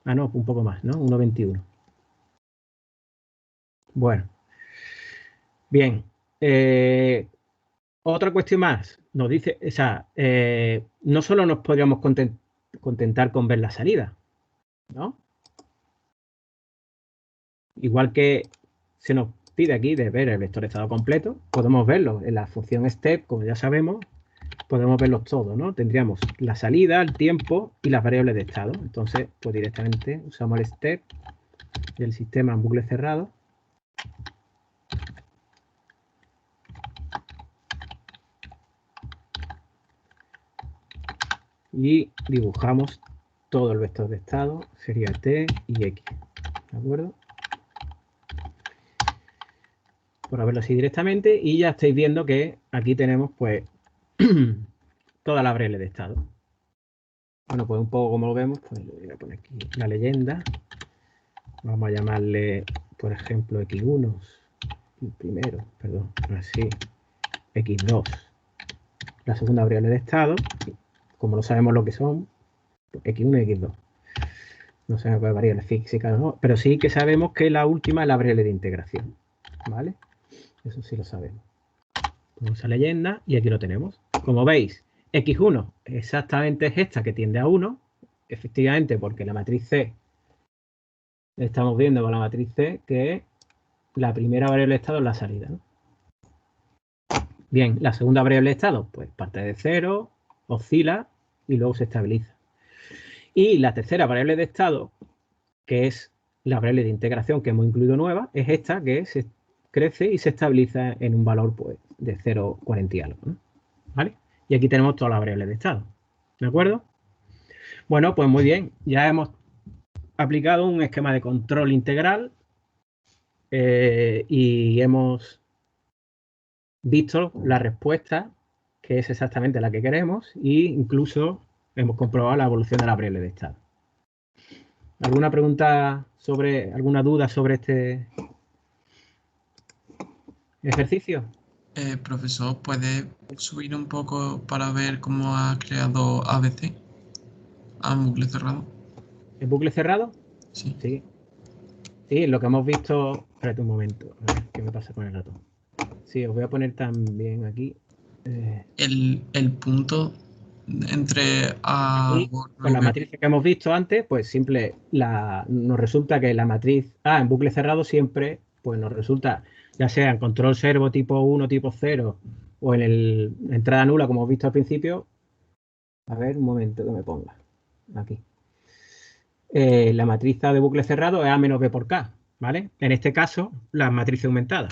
Ah, no, un poco más, ¿no? 1,21. Bueno, bien. Otra cuestión más. Nos dice, o sea, no solo nos podríamos contentar con ver la salida, ¿no? Igual que se nos pide aquí de ver el vectorizado completo, podemos verlo en la función step, como ya sabemos, podemos verlos todos, ¿no? Tendríamos la salida, el tiempo y las variables de estado. Entonces, pues directamente usamos el step del sistema en bucle cerrado. Y dibujamos todo el vector de estado, sería t y x, ¿de acuerdo? Por verlo así directamente, y ya estáis viendo que aquí tenemos pues toda la variable de estado. Bueno, pues un poco como lo vemos, pues voy a poner aquí la leyenda. Vamos a llamarle, por ejemplo, x1, primero, perdón, así, x2, la segunda variable de estado, como no sabemos lo que son, x1 y x2. No sabemos qué variable física, ¿no? Pero sí que sabemos que la última es la variable de integración, ¿vale? Eso sí lo sabemos. Ponemos esa leyenda y aquí lo tenemos. Como veis, x1 exactamente es esta que tiende a 1, efectivamente, porque la matriz C, estamos viendo con la matriz C que la primera variable de estado es la salida, ¿no? Bien, la segunda variable de estado, pues parte de 0, oscila y luego se estabiliza. Y la tercera variable de estado, que es la variable de integración que hemos incluido nueva, es esta que se crece y se estabiliza en un valor pues, de 0,40 y algo, ¿no? ¿Vale? Y aquí tenemos todas las variables de estado. ¿De acuerdo? Bueno, pues muy bien. Ya hemos aplicado un esquema de control integral y hemos visto la respuesta, que es exactamente la que queremos, e incluso hemos comprobado la evolución de la variable de estado. ¿Alguna pregunta alguna duda sobre este ejercicio? Profesor, ¿puede subir un poco para ver cómo ha creado ABC a bucle cerrado? ¿El bucle cerrado? Sí. Sí. Sí, lo que hemos visto... Espérate un momento, a ver qué me pasa con el ratón. Sí, os voy a poner también aquí. El punto entre A Aquí, con la matriz que hemos visto antes, pues nos resulta que la matriz A en bucle cerrado siempre, pues nos resulta, ya sea en control servo tipo 1, tipo 0, o en entrada nula, como hemos visto al principio. A ver, un momento que me ponga. Aquí. La matriz A de bucle cerrado es A menos B por K, ¿vale? En este caso, la matriz aumentada.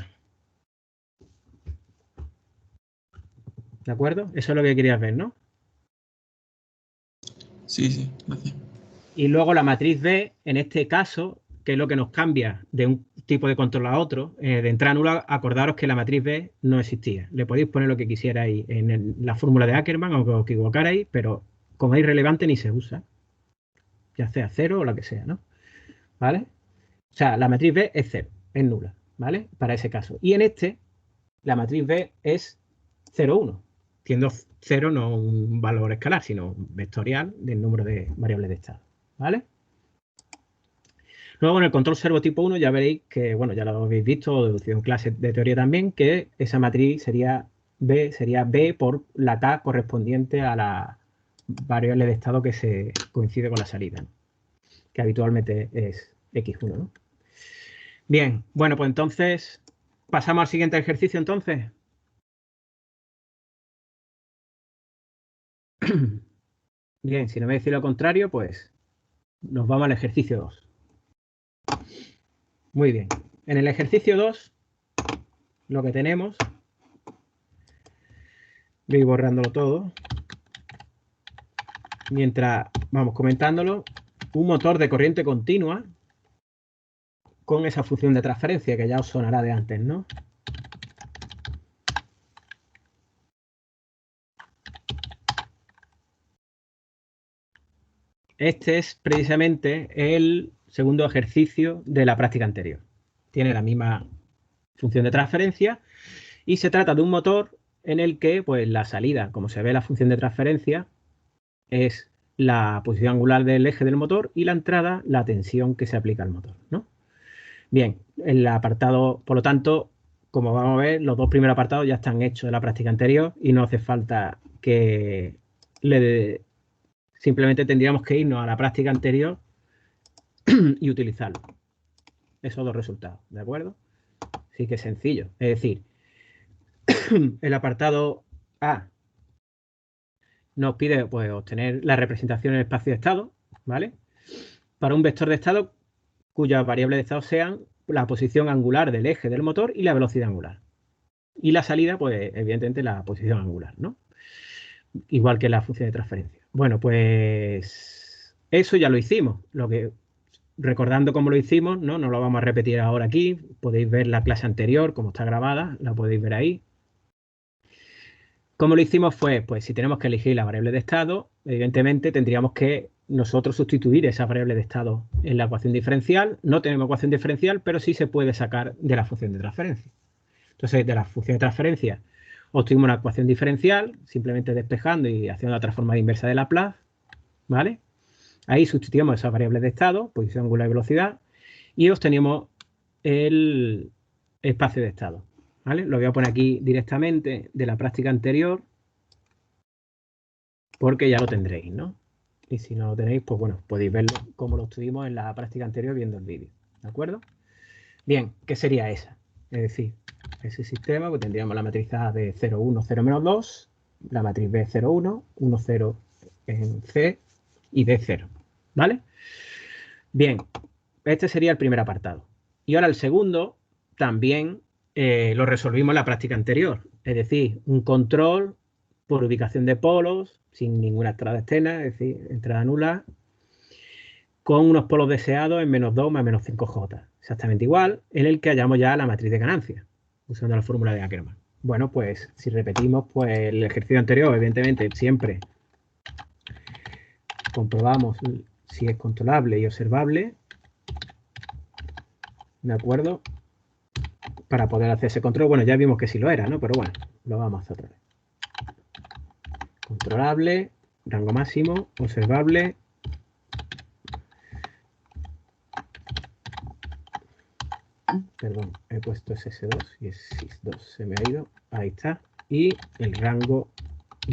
¿De acuerdo? Eso es lo que querías ver, ¿no? Sí, gracias. Y luego la matriz B, en este caso, que es lo que nos cambia de un tipo de control a otro, de entrada nula, acordaros que la matriz B no existía. Le podéis poner lo que quisierais en la fórmula de Ackermann, aunque os equivocarais, pero como es irrelevante ni se usa. Ya sea 0 o la que sea, ¿no? ¿Vale? O sea, la matriz B es 0, es nula, ¿vale? Para ese caso. Y en este, la matriz B es 0, 1, siendo 0 no un valor escalar, sino vectorial del número de variables de estado, ¿vale? Luego en el control servo tipo 1 ya veréis que, bueno, ya lo habéis visto, o deducido en clase de teoría también, que esa matriz sería B por la K correspondiente a la variable de estado que se coincide con la salida, ¿no? Que habitualmente es X1, ¿no? Bien, bueno, pues entonces pasamos al siguiente ejercicio entonces. Bien, si no me decís lo contrario, pues nos vamos al ejercicio 2. Muy bien. En el ejercicio 2 lo que tenemos, voy borrándolo todo, mientras vamos comentándolo, un motor de corriente continua con esa función de transferencia que ya os sonará de antes, ¿no? Este es precisamente el segundo ejercicio de la práctica anterior. Tiene la misma función de transferencia y se trata de un motor en el que pues, la salida, como se ve la función de transferencia, es la posición angular del eje del motor y la entrada, la tensión que se aplica al motor, ¿no? Bien, el apartado, por lo tanto, como vamos a ver, los dos primeros apartados ya están hechos de la práctica anterior y no hace falta que simplemente tendríamos que irnos a la práctica anterior y utilizarlo. Esos dos resultados, ¿de acuerdo? Así que sencillo. Es decir, el apartado A nos pide pues, obtener la representación en el espacio de estado, ¿vale? Para un vector de estado cuyas variables de estado sean la posición angular del eje del motor y la velocidad angular. Y la salida, pues evidentemente la posición angular, ¿no? Igual que la función de transferencia. Bueno, pues eso ya lo hicimos. Recordando cómo lo hicimos, no lo vamos a repetir ahora aquí. Podéis ver la clase anterior, como está grabada, la podéis ver ahí. Como lo hicimos fue, pues si tenemos que elegir la variable de estado, evidentemente tendríamos que nosotros sustituir esa variable de estado en la ecuación diferencial. No tenemos ecuación diferencial, pero sí se puede sacar de la función de transferencia. Entonces, de la función de transferencia obtuvimos una ecuación diferencial, simplemente despejando y haciendo la transformada inversa de Laplace, ¿vale? Ahí sustituimos esas variables de estado, posición angular y velocidad, y obtenemos el espacio de estado, ¿vale? Lo voy a poner aquí directamente de la práctica anterior, porque ya lo tendréis, ¿no? Y si no lo tenéis, pues bueno, podéis verlo como lo estuvimos en la práctica anterior viendo el vídeo, ¿de acuerdo? Bien, ¿qué sería esa? Es decir, ese sistema, pues tendríamos la matriz A de 0, 1, 0, menos 2, la matriz B 0, 1, 1, 0 en C y D 0, ¿vale? Bien, este sería el primer apartado. Y ahora el segundo también lo resolvimos en la práctica anterior, es decir, un control por ubicación de polos sin ninguna entrada externa, es decir, entrada nula, con unos polos deseados en menos 2 más menos 5J. Exactamente igual, en el que hallamos ya la matriz de ganancia, usando la fórmula de Ackermann. Bueno, pues si repetimos pues el ejercicio anterior, evidentemente siempre comprobamos si es controlable y observable, ¿de acuerdo? Para poder hacer ese control, bueno, ya vimos que sí lo era, ¿no? Pero bueno, lo vamos a hacer otra vez. Controlable, rango máximo, observable. Perdón, he puesto SS2 y SS2 se me ha ido. Ahí está. Y el rango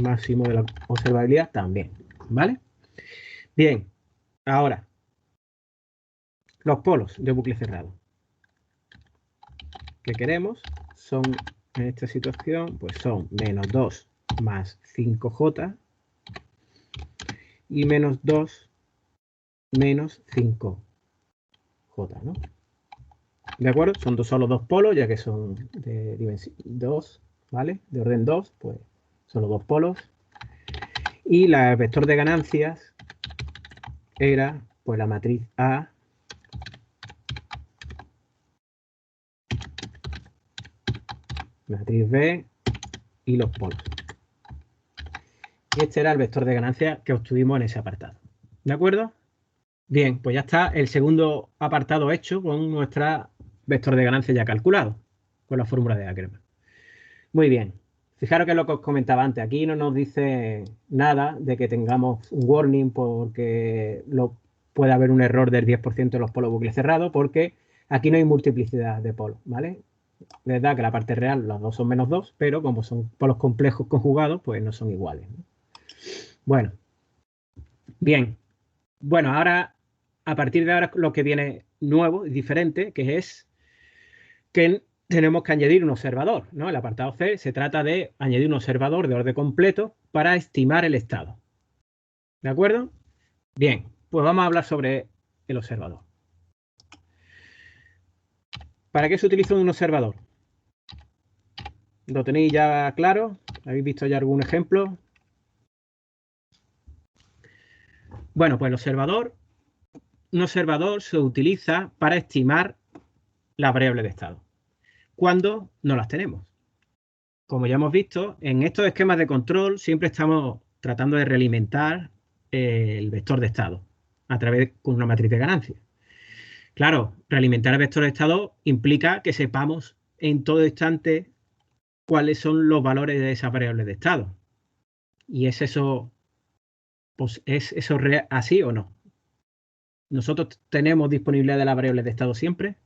máximo de la observabilidad también, ¿vale? Bien, ahora, los polos de bucle cerrado. Que queremos son, en esta situación, pues son menos 2 más 5J y menos 2 menos 5J, ¿no? ¿De acuerdo? Son solo dos polos, ya que son de dimensión 2, ¿vale? De orden 2, pues son los dos polos. Y el vector de ganancias era, pues, la matriz A matriz B y los polos. Y este era el vector de ganancias que obtuvimos en ese apartado. ¿De acuerdo? Bien, pues ya está el segundo apartado hecho con nuestra vector de ganancias ya calculado, con la fórmula de Ackermann. Muy bien. Fijaros que es lo que os comentaba antes. Aquí no nos dice nada de que tengamos un warning porque puede haber un error del 10% de los polos bucle cerrados, porque aquí no hay multiplicidad de polos, ¿vale? Es verdad que la parte real, los dos son menos 2, pero como son polos complejos conjugados, pues no son iguales, ¿no? Bueno, bien. Bueno, ahora, a partir de ahora, lo que viene nuevo y diferente, que es que tenemos que añadir un observador, ¿no? El apartado C se trata de añadir un observador de orden completo para estimar el estado. ¿De acuerdo? Bien, pues vamos a hablar sobre el observador. ¿Para qué se utiliza un observador? ¿Lo tenéis ya claro? ¿Habéis visto ya algún ejemplo? Bueno, pues un observador se utiliza para estimar las variables de estado, cuando no las tenemos. Como ya hemos visto, en estos esquemas de control siempre estamos tratando de realimentar el vector de estado a través de una matriz de ganancia. Claro, realimentar el vector de estado implica que sepamos en todo instante cuáles son los valores de esas variables de estado. ¿Y es eso, pues, es eso así o no? ¿Nosotros tenemos disponibilidad de las variables de estado siempre?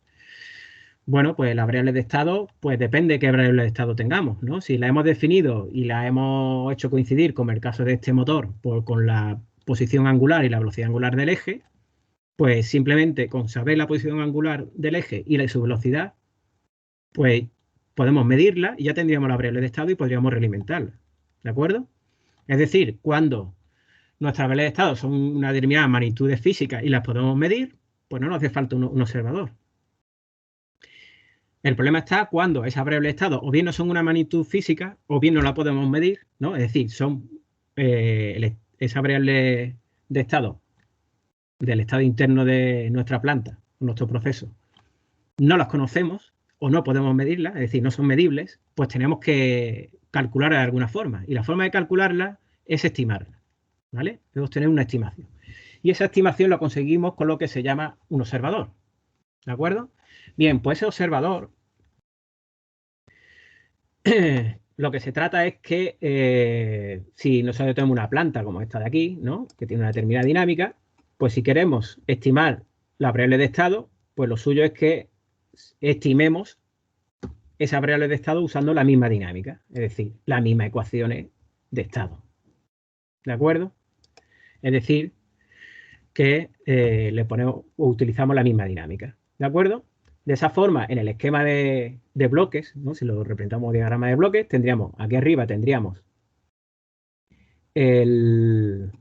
Bueno, pues las variables de estado, pues depende de qué variable de estado tengamos, ¿no? Si la hemos definido y la hemos hecho coincidir, como el caso de este motor, con la posición angular y la velocidad angular del eje, pues simplemente con saber la posición angular del eje y su velocidad, pues podemos medirla y ya tendríamos la variable de estado y podríamos realimentarla, ¿de acuerdo? Es decir, cuando nuestras variables de estado son una determinada magnitudes físicas y las podemos medir, pues no nos hace falta un observador. El problema está cuando esas variables de estado o bien no son una magnitud física o bien no la podemos medir, ¿no? Es decir, son esa variable de estado del estado interno de nuestra planta, nuestro proceso, no las conocemos o no podemos medirlas, es decir, no son medibles, pues tenemos que calcularlas de alguna forma. Y la forma de calcularlas es estimarlas, ¿vale? Debemos tener una estimación. Y esa estimación la conseguimos con lo que se llama un observador, ¿de acuerdo? Bien, pues ese observador lo que se trata es que si nosotros tenemos una planta como esta de aquí, ¿no? Que tiene una determinada dinámica, pues si queremos estimar la variable de estado, pues lo suyo es que estimemos esa variable de estado usando la misma dinámica, es decir, las mismas ecuaciones de estado. ¿De acuerdo? Es decir, que le ponemos o utilizamos la misma dinámica. ¿De acuerdo? De esa forma, en el esquema de bloques, ¿no? Si lo representamos en diagrama de bloques, tendríamos, aquí arriba tendríamos el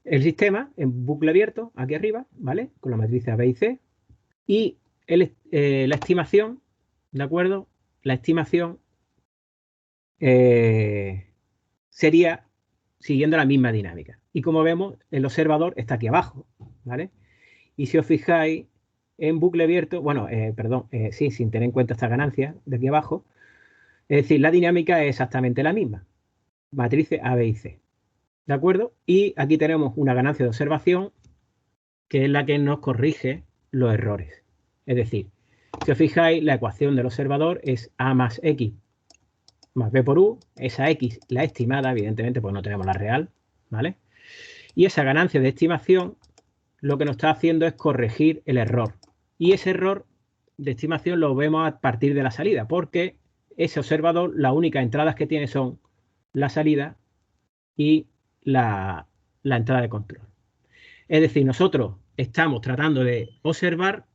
sistema en bucle abierto, aquí arriba, ¿vale? Con la matriz A, B y C. Y la estimación, ¿de acuerdo? La estimación sería siguiendo la misma dinámica. Y como vemos, el observador está aquí abajo, ¿vale? Y si os fijáis, en bucle abierto, bueno, sí, sin tener en cuenta esta ganancia de aquí abajo, es decir, la dinámica es exactamente la misma. Matrices A, B y C. ¿De acuerdo? Y aquí tenemos una ganancia de observación que es la que nos corrige los errores. Es decir, si os fijáis, la ecuación del observador es A más X más B por U. Esa X, la estimada, evidentemente, pues no tenemos la real, ¿vale? Y esa ganancia de estimación lo que nos está haciendo es corregir el error. Y ese error de estimación lo vemos a partir de la salida, porque ese observador, las únicas entradas que tiene son la salida y la entrada de control. Es decir, nosotros estamos tratando de observar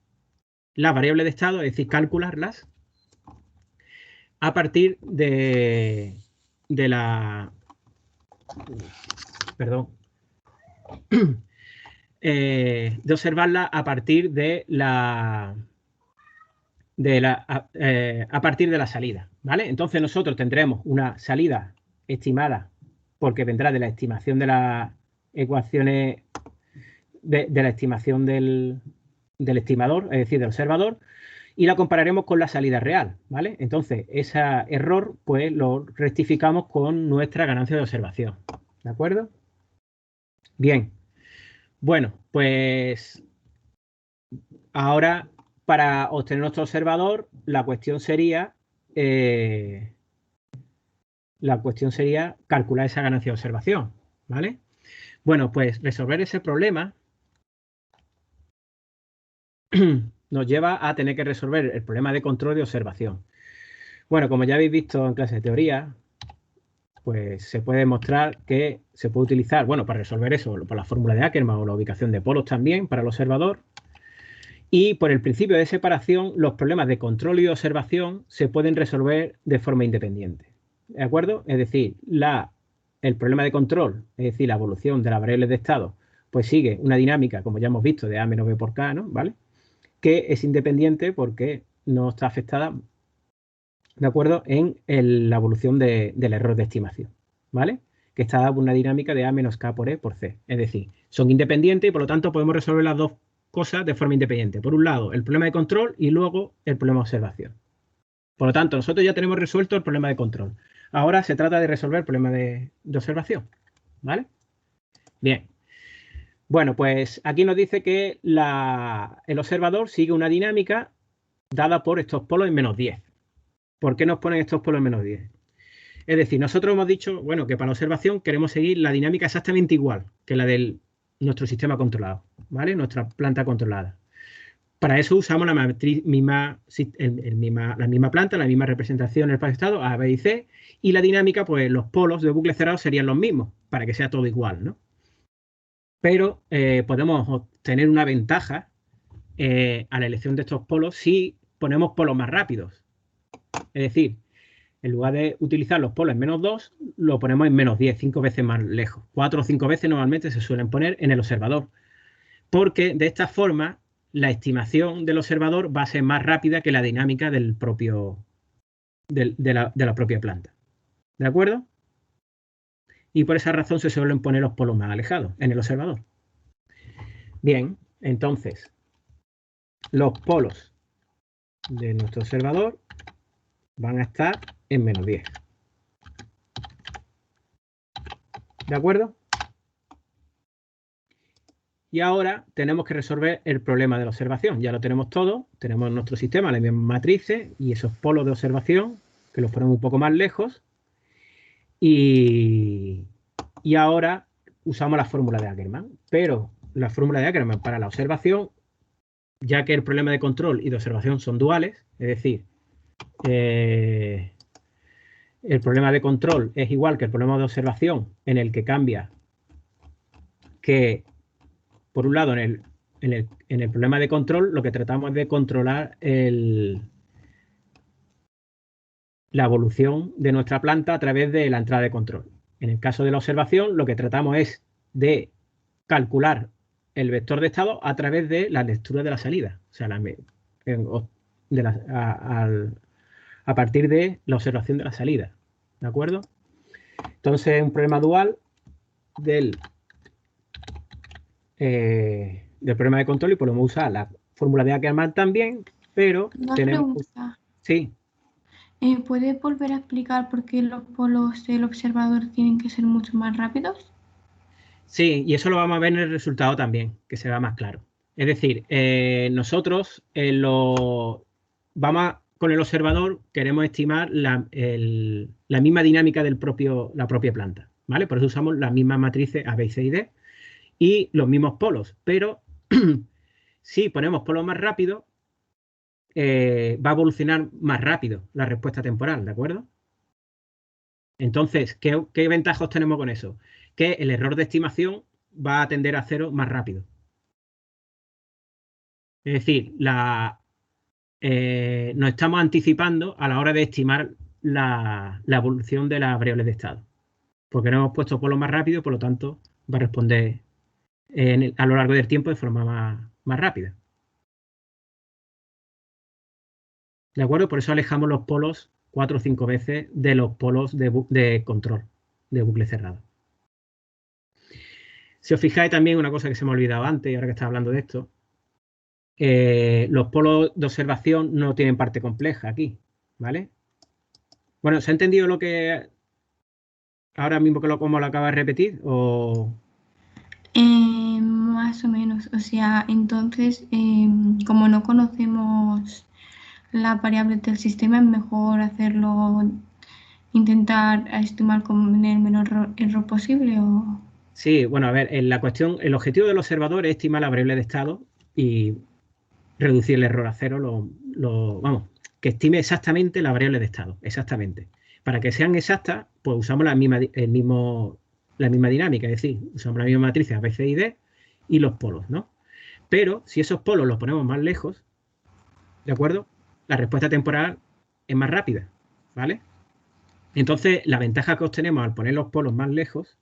las variables de estado, es decir, calcularlas a partir de la... Perdón. De observarla a partir de la... a partir de la salida, ¿vale? Entonces nosotros tendremos una salida estimada porque vendrá de la estimación de las ecuaciones de la estimación del estimador, es decir, del observador, y la compararemos con la salida real, ¿vale? Entonces, ese error, pues, lo rectificamos con nuestra ganancia de observación, ¿de acuerdo? Bien. Bueno, pues ahora para obtener nuestro observador, la cuestión sería calcular esa ganancia de observación, ¿vale? Bueno, pues resolver ese problema nos lleva a tener que resolver el problema de control de observación. Bueno, como ya habéis visto en clase de teoría, pues se puede demostrar que se puede utilizar, bueno, para resolver eso, por la fórmula de Ackermann o la ubicación de polos también para el observador. Y por el principio de separación, los problemas de control y observación se pueden resolver de forma independiente. ¿De acuerdo? Es decir, el problema de control, es decir, la evolución de las variables de estado, pues sigue una dinámica, como ya hemos visto, de A menos B por K, ¿no? ¿Vale? Que es independiente porque no está afectada, ¿de acuerdo?, en la evolución del error de estimación, ¿vale? Que está dada por una dinámica de A menos K por E por C. Es decir, son independientes y por lo tanto podemos resolver las dos cosas de forma independiente. Por un lado, el problema de control y luego el problema de observación. Por lo tanto, nosotros ya tenemos resuelto el problema de control. Ahora se trata de resolver el problema de observación, ¿vale? Bien. Bueno, pues aquí nos dice que el observador sigue una dinámica dada por estos polos en menos 10. ¿Por qué nos ponen estos polos en menos 10? Es decir, nosotros hemos dicho, bueno, que para la observación queremos seguir la dinámica exactamente igual que la del nuestro sistema controlado, ¿vale? Nuestra planta controlada. Para eso usamos la misma planta, la misma representación en el espacio-estado, A, B y C, y la dinámica, pues los polos de bucle cerrado serían los mismos, para que sea todo igual, ¿no? Pero podemos obtener una ventaja a la elección de estos polos si ponemos polos más rápidos. Es decir, en lugar de utilizar los polos en -2, lo ponemos en -10, 5 veces más lejos. 4 o 5 veces normalmente se suelen poner en el observador, porque de esta forma la estimación del observador va a ser más rápida que la dinámica de la propia planta. ¿De acuerdo? Y por esa razón se suelen poner los polos más alejados en el observador. Bien, entonces, los polos de nuestro observador van a estar en -10. ¿De acuerdo? Y ahora tenemos que resolver el problema de la observación. Ya lo tenemos todo, tenemos nuestro sistema, las mismas matrices y esos polos de observación, que los ponemos un poco más lejos. Y ahora usamos la fórmula de Ackermann. Pero la fórmula de Ackermann para la observación, ya que el problema de control y de observación son duales, es decir, el problema de control es igual que el problema de observación, en el que cambia que, por un lado, en el problema de control, lo que tratamos es de controlar la evolución de nuestra planta a través de la entrada de control. En el caso de la observación, lo que tratamos es de calcular el vector de estado a través de la lectura de la salida, o sea, a partir de la observación de la salida. ¿De acuerdo? Entonces, es un problema dual del problema de control y podemos usar la fórmula de Ackermann también, pero Una tenemos... pregunta. Sí. ¿Puedes volver a explicar por qué los polos del observador tienen que ser mucho más rápidos? Sí, y eso lo vamos a ver en el resultado también, que se vea más claro. Es decir, nosotros con el observador queremos estimar la misma dinámica de la propia planta, ¿vale? Por eso usamos las mismas matrices A, B, C y D y los mismos polos, pero si ponemos polos más rápidos, va a evolucionar más rápido la respuesta temporal, ¿de acuerdo? Entonces, ¿qué ventajas tenemos con eso? Que el error de estimación va a tender a cero más rápido. Es decir, nos estamos anticipando a la hora de estimar la evolución de las variables de estado. Porque no hemos puesto polos más rápido, por lo tanto, va a responder a lo largo del tiempo de forma más rápida. ¿De acuerdo? Por eso alejamos los polos 4 o 5 veces de los polos de control, de bucle cerrado. Si os fijáis también una cosa que se me ha olvidado antes, y ahora que estaba hablando de esto, los polos de observación no tienen parte compleja aquí, ¿vale? Bueno, ¿se ha entendido lo que ahora mismo como lo acabo de repetir? Más o menos. O sea, entonces, como no conocemos las variables del sistema, es mejor intentar estimar con el menor error posible. Sí, bueno, a ver, el objetivo del observador es estimar la variable de estado y reducir el error a cero, vamos, que estime exactamente la variable de estado, exactamente. Para que sean exactas, pues usamos la misma dinámica, es decir, usamos la misma matriz A, B, C y D y los polos, ¿no? Pero si esos polos los ponemos más lejos, ¿de acuerdo? La respuesta temporal es más rápida, ¿vale? Entonces, la ventaja que obtenemos al poner los polos más lejos,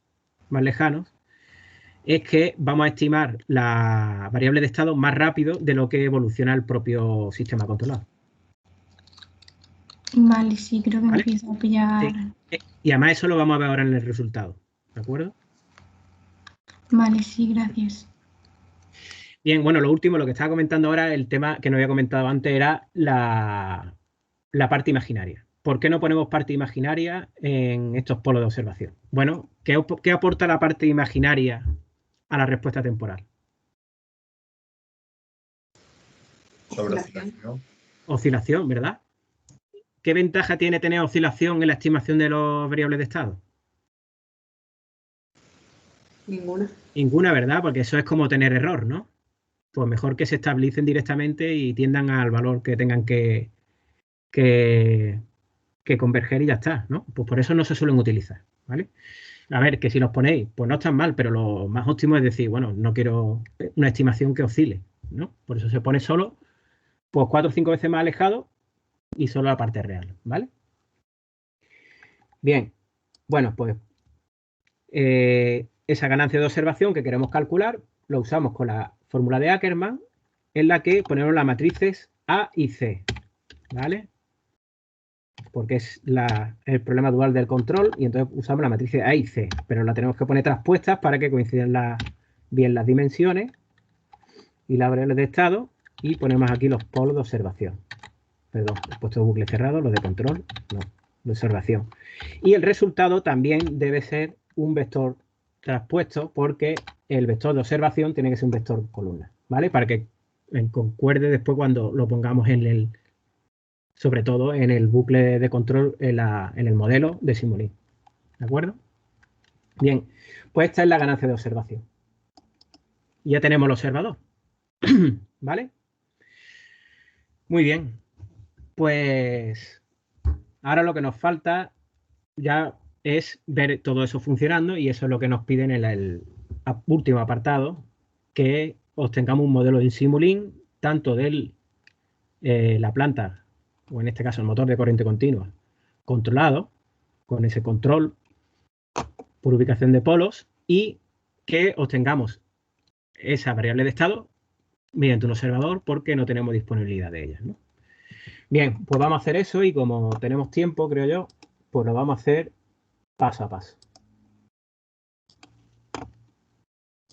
más lejanos, es que vamos a estimar la variable de estado más rápido de lo que evoluciona el propio sistema controlado. Vale, sí, creo que ¿Vale? empiezo a pillar. Sí. Y además eso lo vamos a ver ahora en el resultado, ¿de acuerdo? Vale, sí, gracias. Bien, bueno, lo último, lo que estaba comentando ahora, el tema que no había comentado antes era la parte imaginaria. ¿Por qué no ponemos parte imaginaria en estos polos de observación? Bueno, ¿qué aporta la parte imaginaria a la respuesta temporal? Sobre oscilación. Oscilación, ¿verdad? ¿Qué ventaja tiene tener oscilación en la estimación de los variables de estado? Ninguna. Ninguna, ¿verdad? Porque eso es como tener error, ¿no? Pues mejor que se estabilicen directamente y tiendan al valor que tengan que converger y ya está, ¿no? Pues por eso no se suelen utilizar, ¿vale? A ver, que si los ponéis, pues no están mal, pero lo más óptimo es decir, bueno, no quiero una estimación que oscile, ¿no? Por eso se pone solo, pues 4 o 5 veces más alejado y solo la parte real, ¿vale? Bien, bueno, pues esa ganancia de observación que queremos calcular lo usamos con la fórmula de Ackermann, en la que ponemos las matrices A y C, ¿vale? Porque es el problema dual del control y entonces usamos la matriz A y C, pero la tenemos que poner traspuestas para que coincidan bien las dimensiones y las variables de estado y ponemos aquí los polos de observación. Perdón, he puesto bucle cerrado, los de control, no, de observación. Y el resultado también debe ser un vector traspuesto porque el vector de observación tiene que ser un vector columna, ¿vale? Para que concuerde después cuando lo pongamos sobre todo en el bucle de control en el modelo de Simulink. ¿De acuerdo? Bien, pues esta es la ganancia de observación. Ya tenemos el observador. ¿Vale? Muy bien. Pues ahora lo que nos falta ya es ver todo eso funcionando y eso es lo que nos piden en el último apartado, que obtengamos un modelo de Simulink tanto de la planta, o en este caso el motor de corriente continua, controlado, con ese control por ubicación de polos, y que obtengamos esa variable de estado mediante un observador porque no tenemos disponibilidad de ellas, ¿no? Bien, pues vamos a hacer eso y como tenemos tiempo, creo yo, pues lo vamos a hacer paso a paso.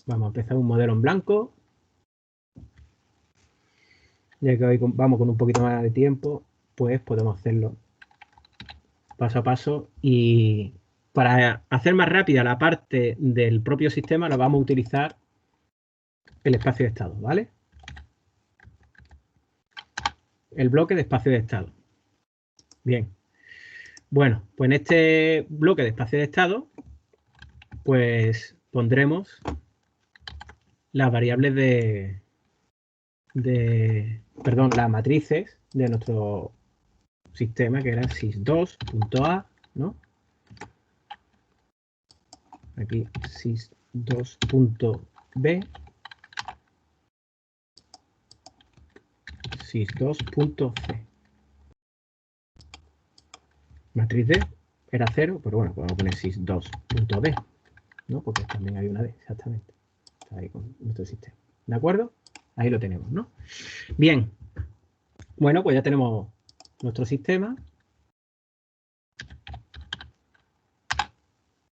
Vamos a empezar un modelo en blanco. Ya que hoy vamos con un poquito más de tiempo, pues podemos hacerlo paso a paso. Y para hacer más rápida la parte del propio sistema, lo vamos a utilizar el espacio de estado, ¿vale? El bloque de espacio de estado. Bien. Bueno, pues en este bloque de espacio de estado, pues pondremos las variables perdón, las matrices de nuestro sistema, que era sys2.a, ¿no? Aquí sys2.b, sys2.c. Matriz D era 0, pero bueno, podemos poner sys2.b, ¿no? Porque también hay una D, exactamente. Está ahí con nuestro sistema. ¿De acuerdo? Ahí lo tenemos, ¿no? Bien. Bueno, pues ya tenemos nuestro sistema,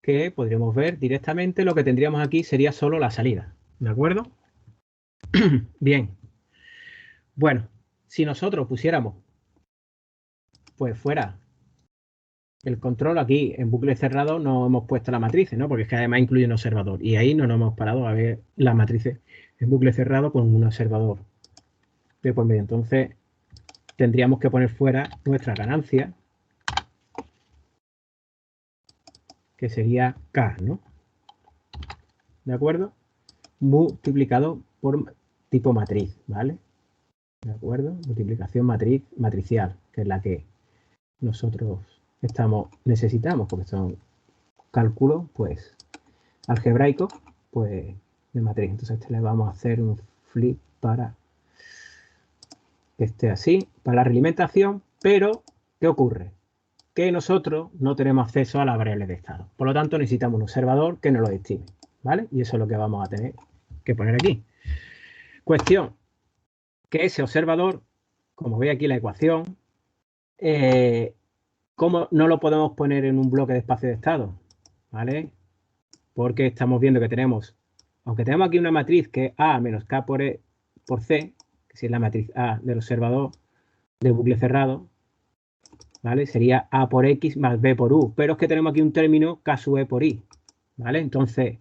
que podríamos ver directamente. Lo que tendríamos aquí sería solo la salida, ¿de acuerdo? Bien. Bueno, si nosotros pusiéramos, pues fuera el control, aquí en bucle cerrado no hemos puesto la matriz, ¿no? Porque es que además incluye un observador. Y ahí no nos hemos parado a ver las matrices en bucle cerrado con un observador de por medio. Entonces, tendríamos que poner fuera nuestra ganancia, que sería K, ¿no? ¿De acuerdo? Multiplicado por tipo matriz, ¿vale? ¿De acuerdo? Multiplicación matricial, que es la que nosotros necesitamos, porque son cálculos, pues, algebraicos, pues, de matriz. Entonces, le vamos a hacer un flip para que esté así, para la realimentación, pero, ¿qué ocurre? Que nosotros no tenemos acceso a las variables de estado. Por lo tanto, necesitamos un observador que nos lo estime, ¿vale? Y eso es lo que vamos a tener que poner aquí. Cuestión, que ese observador, como veis aquí la ecuación, ¿cómo no lo podemos poner en un bloque de espacio de estado? ¿Vale? Porque estamos viendo que tenemos, aunque tenemos aquí una matriz que es A menos K por C, que si es la matriz A del observador de bucle cerrado, ¿vale? Sería A por X más B por U, pero es que tenemos aquí un término K sub E por I, ¿vale? Entonces,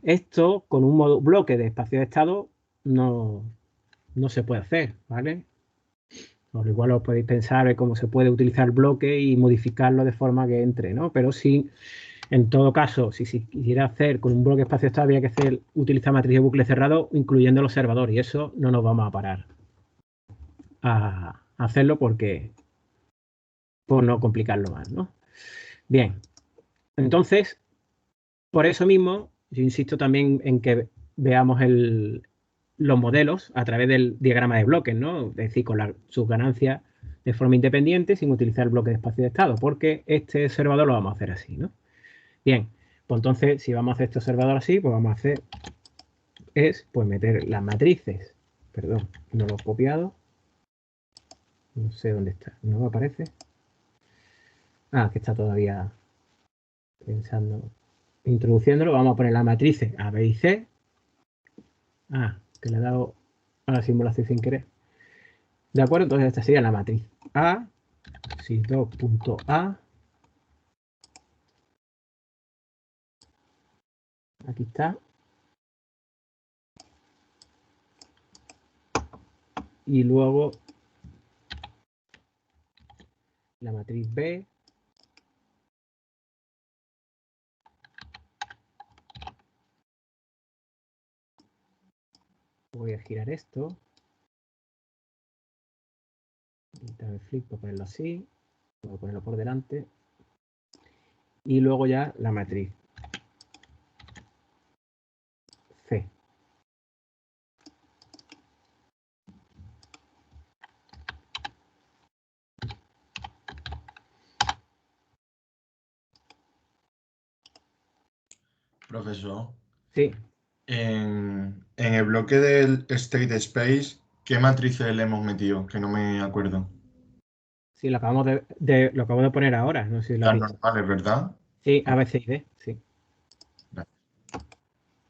esto con un bloque de espacio de estado no se puede hacer, ¿vale? Pues igual os podéis pensar cómo se puede utilizar el bloque y modificarlo de forma que entre, ¿no? Pero sin En todo caso, si quisiera hacer con un bloque espacio estado, había que utilizar matriz de bucle cerrado, incluyendo el observador, y eso no nos vamos a parar a hacerlo porque por no complicarlo más, ¿no? Bien, entonces, por eso mismo, yo insisto también en que veamos los modelos a través del diagrama de bloques, ¿no? Es decir, con sus ganancias de forma independiente sin utilizar el bloque de espacio de estado, porque este observador lo vamos a hacer así, ¿no? Bien, pues entonces, si vamos a hacer este observador así, pues vamos a hacer pues meter las matrices. Perdón, no lo he copiado. No sé dónde está. No me aparece. Ah, que está todavía pensando, introduciéndolo. Vamos a poner las matrices A, B y C. Ah, que le he dado a la simulación sin querer. De acuerdo, entonces esta sería la matriz A, sys2.a. Aquí está. Y luego la matriz B. Voy a girar esto. Quitar el flip para ponerlo así. Voy a ponerlo por delante. Y luego ya la matriz C. Profesor, Sí, en el bloque del state space, ¿qué matrices le hemos metido? Que no me acuerdo. sí, lo acabamos lo acabo de poner ahora. No sé si lo has Las visto. normales, ¿verdad? Sí, A, B, C y D. Sí, Vale.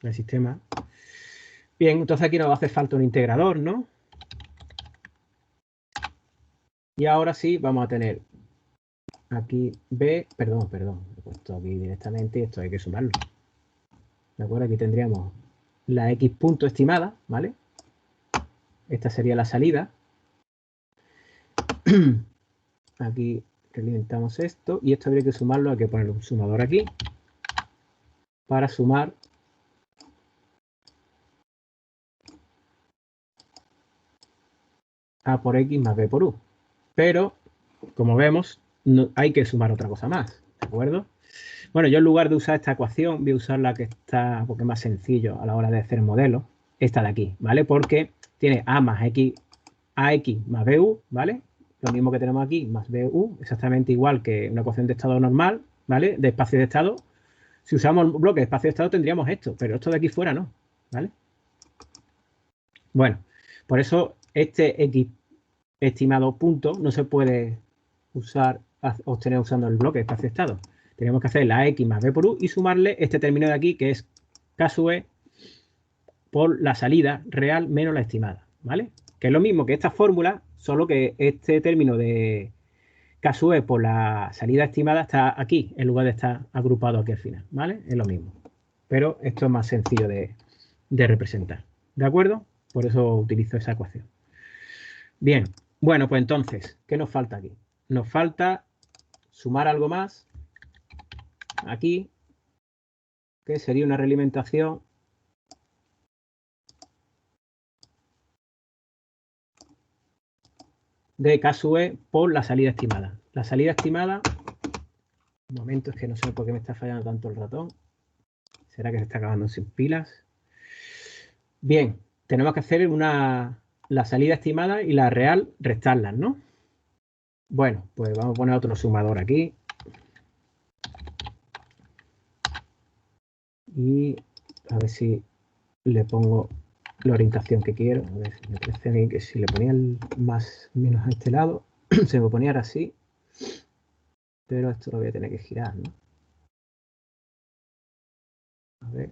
el sistema. Bien, entonces aquí nos va a hacer falta un integrador, ¿no? Y ahora sí vamos a tener aquí B, perdón, he puesto aquí directamente y esto hay que sumarlo. ¿De acuerdo? Aquí tendríamos la X punto estimada, ¿vale? Esta sería la salida. Aquí alimentamos esto y esto habría que sumarlo, hay que poner un sumador aquí para sumar A por X más B por U. Pero, como vemos, no, hay que sumar otra cosa más, ¿de acuerdo? Bueno, yo en lugar de usar esta ecuación, voy a usar la que está, porque es más sencillo a la hora de hacer modelos, esta de aquí, ¿vale? Porque tiene A más X, AX más BU, ¿vale? Lo mismo que tenemos aquí, más BU, exactamente igual que una ecuación de estado normal, ¿vale? De espacio de estado. Si usamos el bloque de espacio de estado tendríamos esto, pero esto de aquí fuera no, ¿vale? Bueno, por eso este X estimado punto no se puede obtener usando el bloque de espacio de estado. Tenemos que hacer la X más B por U y sumarle este término de aquí que es K sub E por la salida real menos la estimada, ¿vale? Que es lo mismo que esta fórmula, solo que este término de K sub E por la salida estimada está aquí, en lugar de estar agrupado aquí al final, ¿vale? Es lo mismo. Pero esto es más sencillo de representar, ¿de acuerdo? Por eso utilizo esa ecuación. Bien, bueno, pues entonces, ¿qué nos falta aquí? Nos falta sumar algo más aquí, que sería una realimentación de K sub E por la salida estimada. La salida estimada, un momento, es que no sé por qué me está fallando tanto el ratón. ¿Será que se está acabando sin pilas? Bien, tenemos que hacer la salida estimada y la real restarlas, ¿no? Bueno, pues vamos a poner otro sumador aquí. Y a ver si le pongo la orientación que quiero. A ver, me parece a mí que si le ponía el más menos a este lado, se me ponía ahora así. Pero esto lo voy a tener que girar, ¿no? A ver.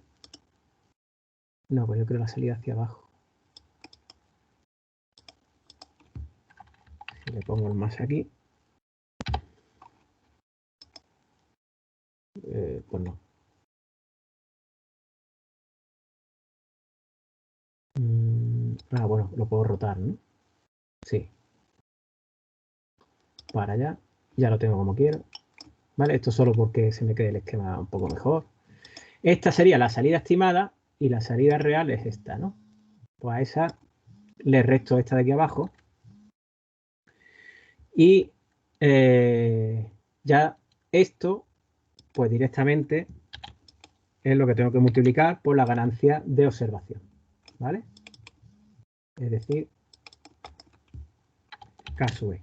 No, pues yo creo la salida hacia abajo. Si le pongo el más aquí. Pues no. Bueno, lo puedo rotar, ¿no? Sí. Para allá. Ya lo tengo como quiero. ¿vale? Esto solo porque se me quede el esquema un poco mejor. Esta sería la salida estimada y la salida real es esta, ¿no? Pues a esa le resto esta de aquí abajo y ya esto, pues directamente es lo que tengo que multiplicar por la ganancia de observación, ¿vale? Es decir, K sub E.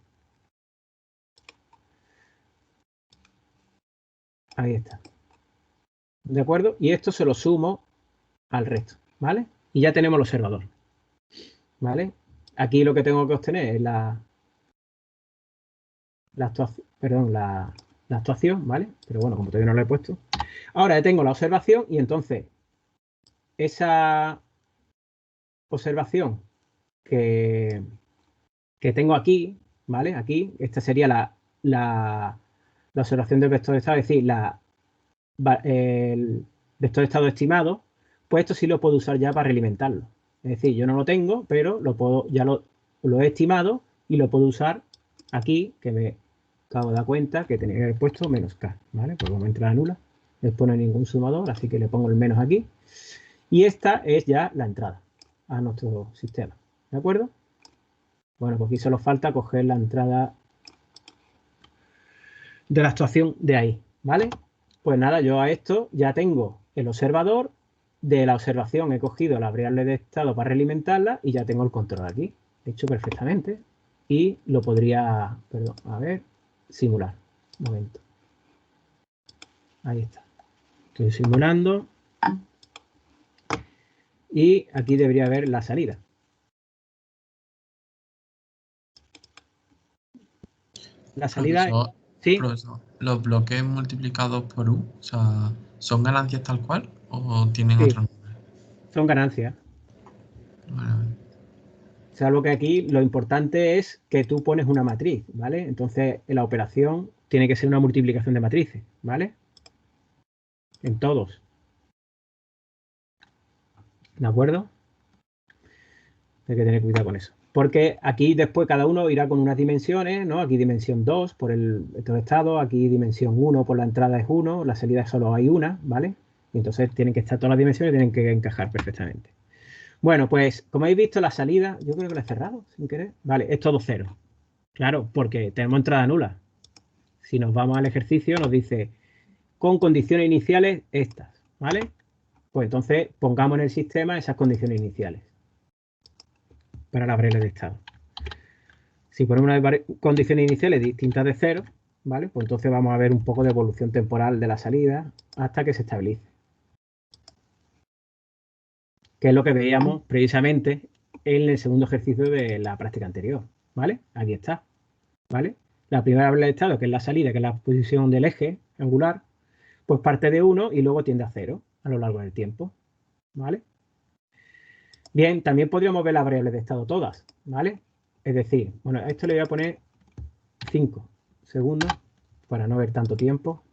Ahí está. ¿De acuerdo? Y esto se lo sumo al resto, ¿vale? Y ya tenemos el observador, ¿vale? Aquí lo que tengo que obtener es la actuación, ¿vale? Pero bueno, como todavía no lo he puesto. Ahora ya tengo la observación y entonces esa observación que tengo aquí, ¿vale? Aquí, esta sería la observación del vector de estado, es decir, el vector de estado estimado, pues esto sí lo puedo usar ya para realimentarlo. Es decir, yo no lo tengo, pero ya lo he estimado y lo puedo usar aquí, que me acabo de dar cuenta que tenía que haber puesto menos K, ¿vale? Pues vamos a entrar a nula. Después no hay ningún sumador, así que le pongo el menos aquí. Y esta es ya la entrada a nuestro sistema, ¿de acuerdo? Bueno, pues aquí solo falta coger la entrada de la actuación de ahí, ¿vale? Pues nada, yo a esto ya tengo el observador. De la observación he cogido la variable de estado para realimentarla y ya tengo el control aquí, hecho perfectamente. Y lo podría, perdón, a ver, simular. Un momento. Ahí está. Estoy simulando. Y aquí debería haber la salida. La salida, Profesor, sí, profesor, ¿los bloques multiplicados por U, o sea, son ganancias tal cual o tienen sí, otro nombre? son ganancias. Vale, vale. Salvo que aquí lo importante es que tú pones una matriz, ¿vale? Entonces, la operación tiene que ser una multiplicación de matrices, ¿vale? En todos. ¿De acuerdo? Hay que tener cuidado con eso. Porque aquí después cada uno irá con unas dimensiones, ¿no? Aquí dimensión 2 por el vector de estado, aquí dimensión 1 por la entrada es 1, la salida solo hay una, ¿vale? Y entonces tienen que estar todas las dimensiones y tienen que encajar perfectamente. Bueno, pues como habéis visto la salida, yo creo que la he cerrado sin querer. Vale, es todo cero. Claro, porque tenemos entrada nula. Si nos vamos al ejercicio nos dice con condiciones iniciales estas, ¿vale? Pues entonces pongamos en el sistema esas condiciones iniciales para la variable de estado. Si ponemos unas condiciones iniciales distintas de cero, ¿vale? Pues entonces vamos a ver un poco de evolución temporal de la salida hasta que se estabilice. Que es lo que veíamos precisamente en el segundo ejercicio de la práctica anterior, ¿vale? Aquí está, ¿vale? La primera variable de estado, que es la salida, que es la posición del eje angular, pues parte de 1 y luego tiende a 0 a lo largo del tiempo, ¿vale? Bien, también podríamos ver las variables de estado todas, ¿vale? Es decir, bueno, a esto le voy a poner 5 segundos para no ver tanto tiempo.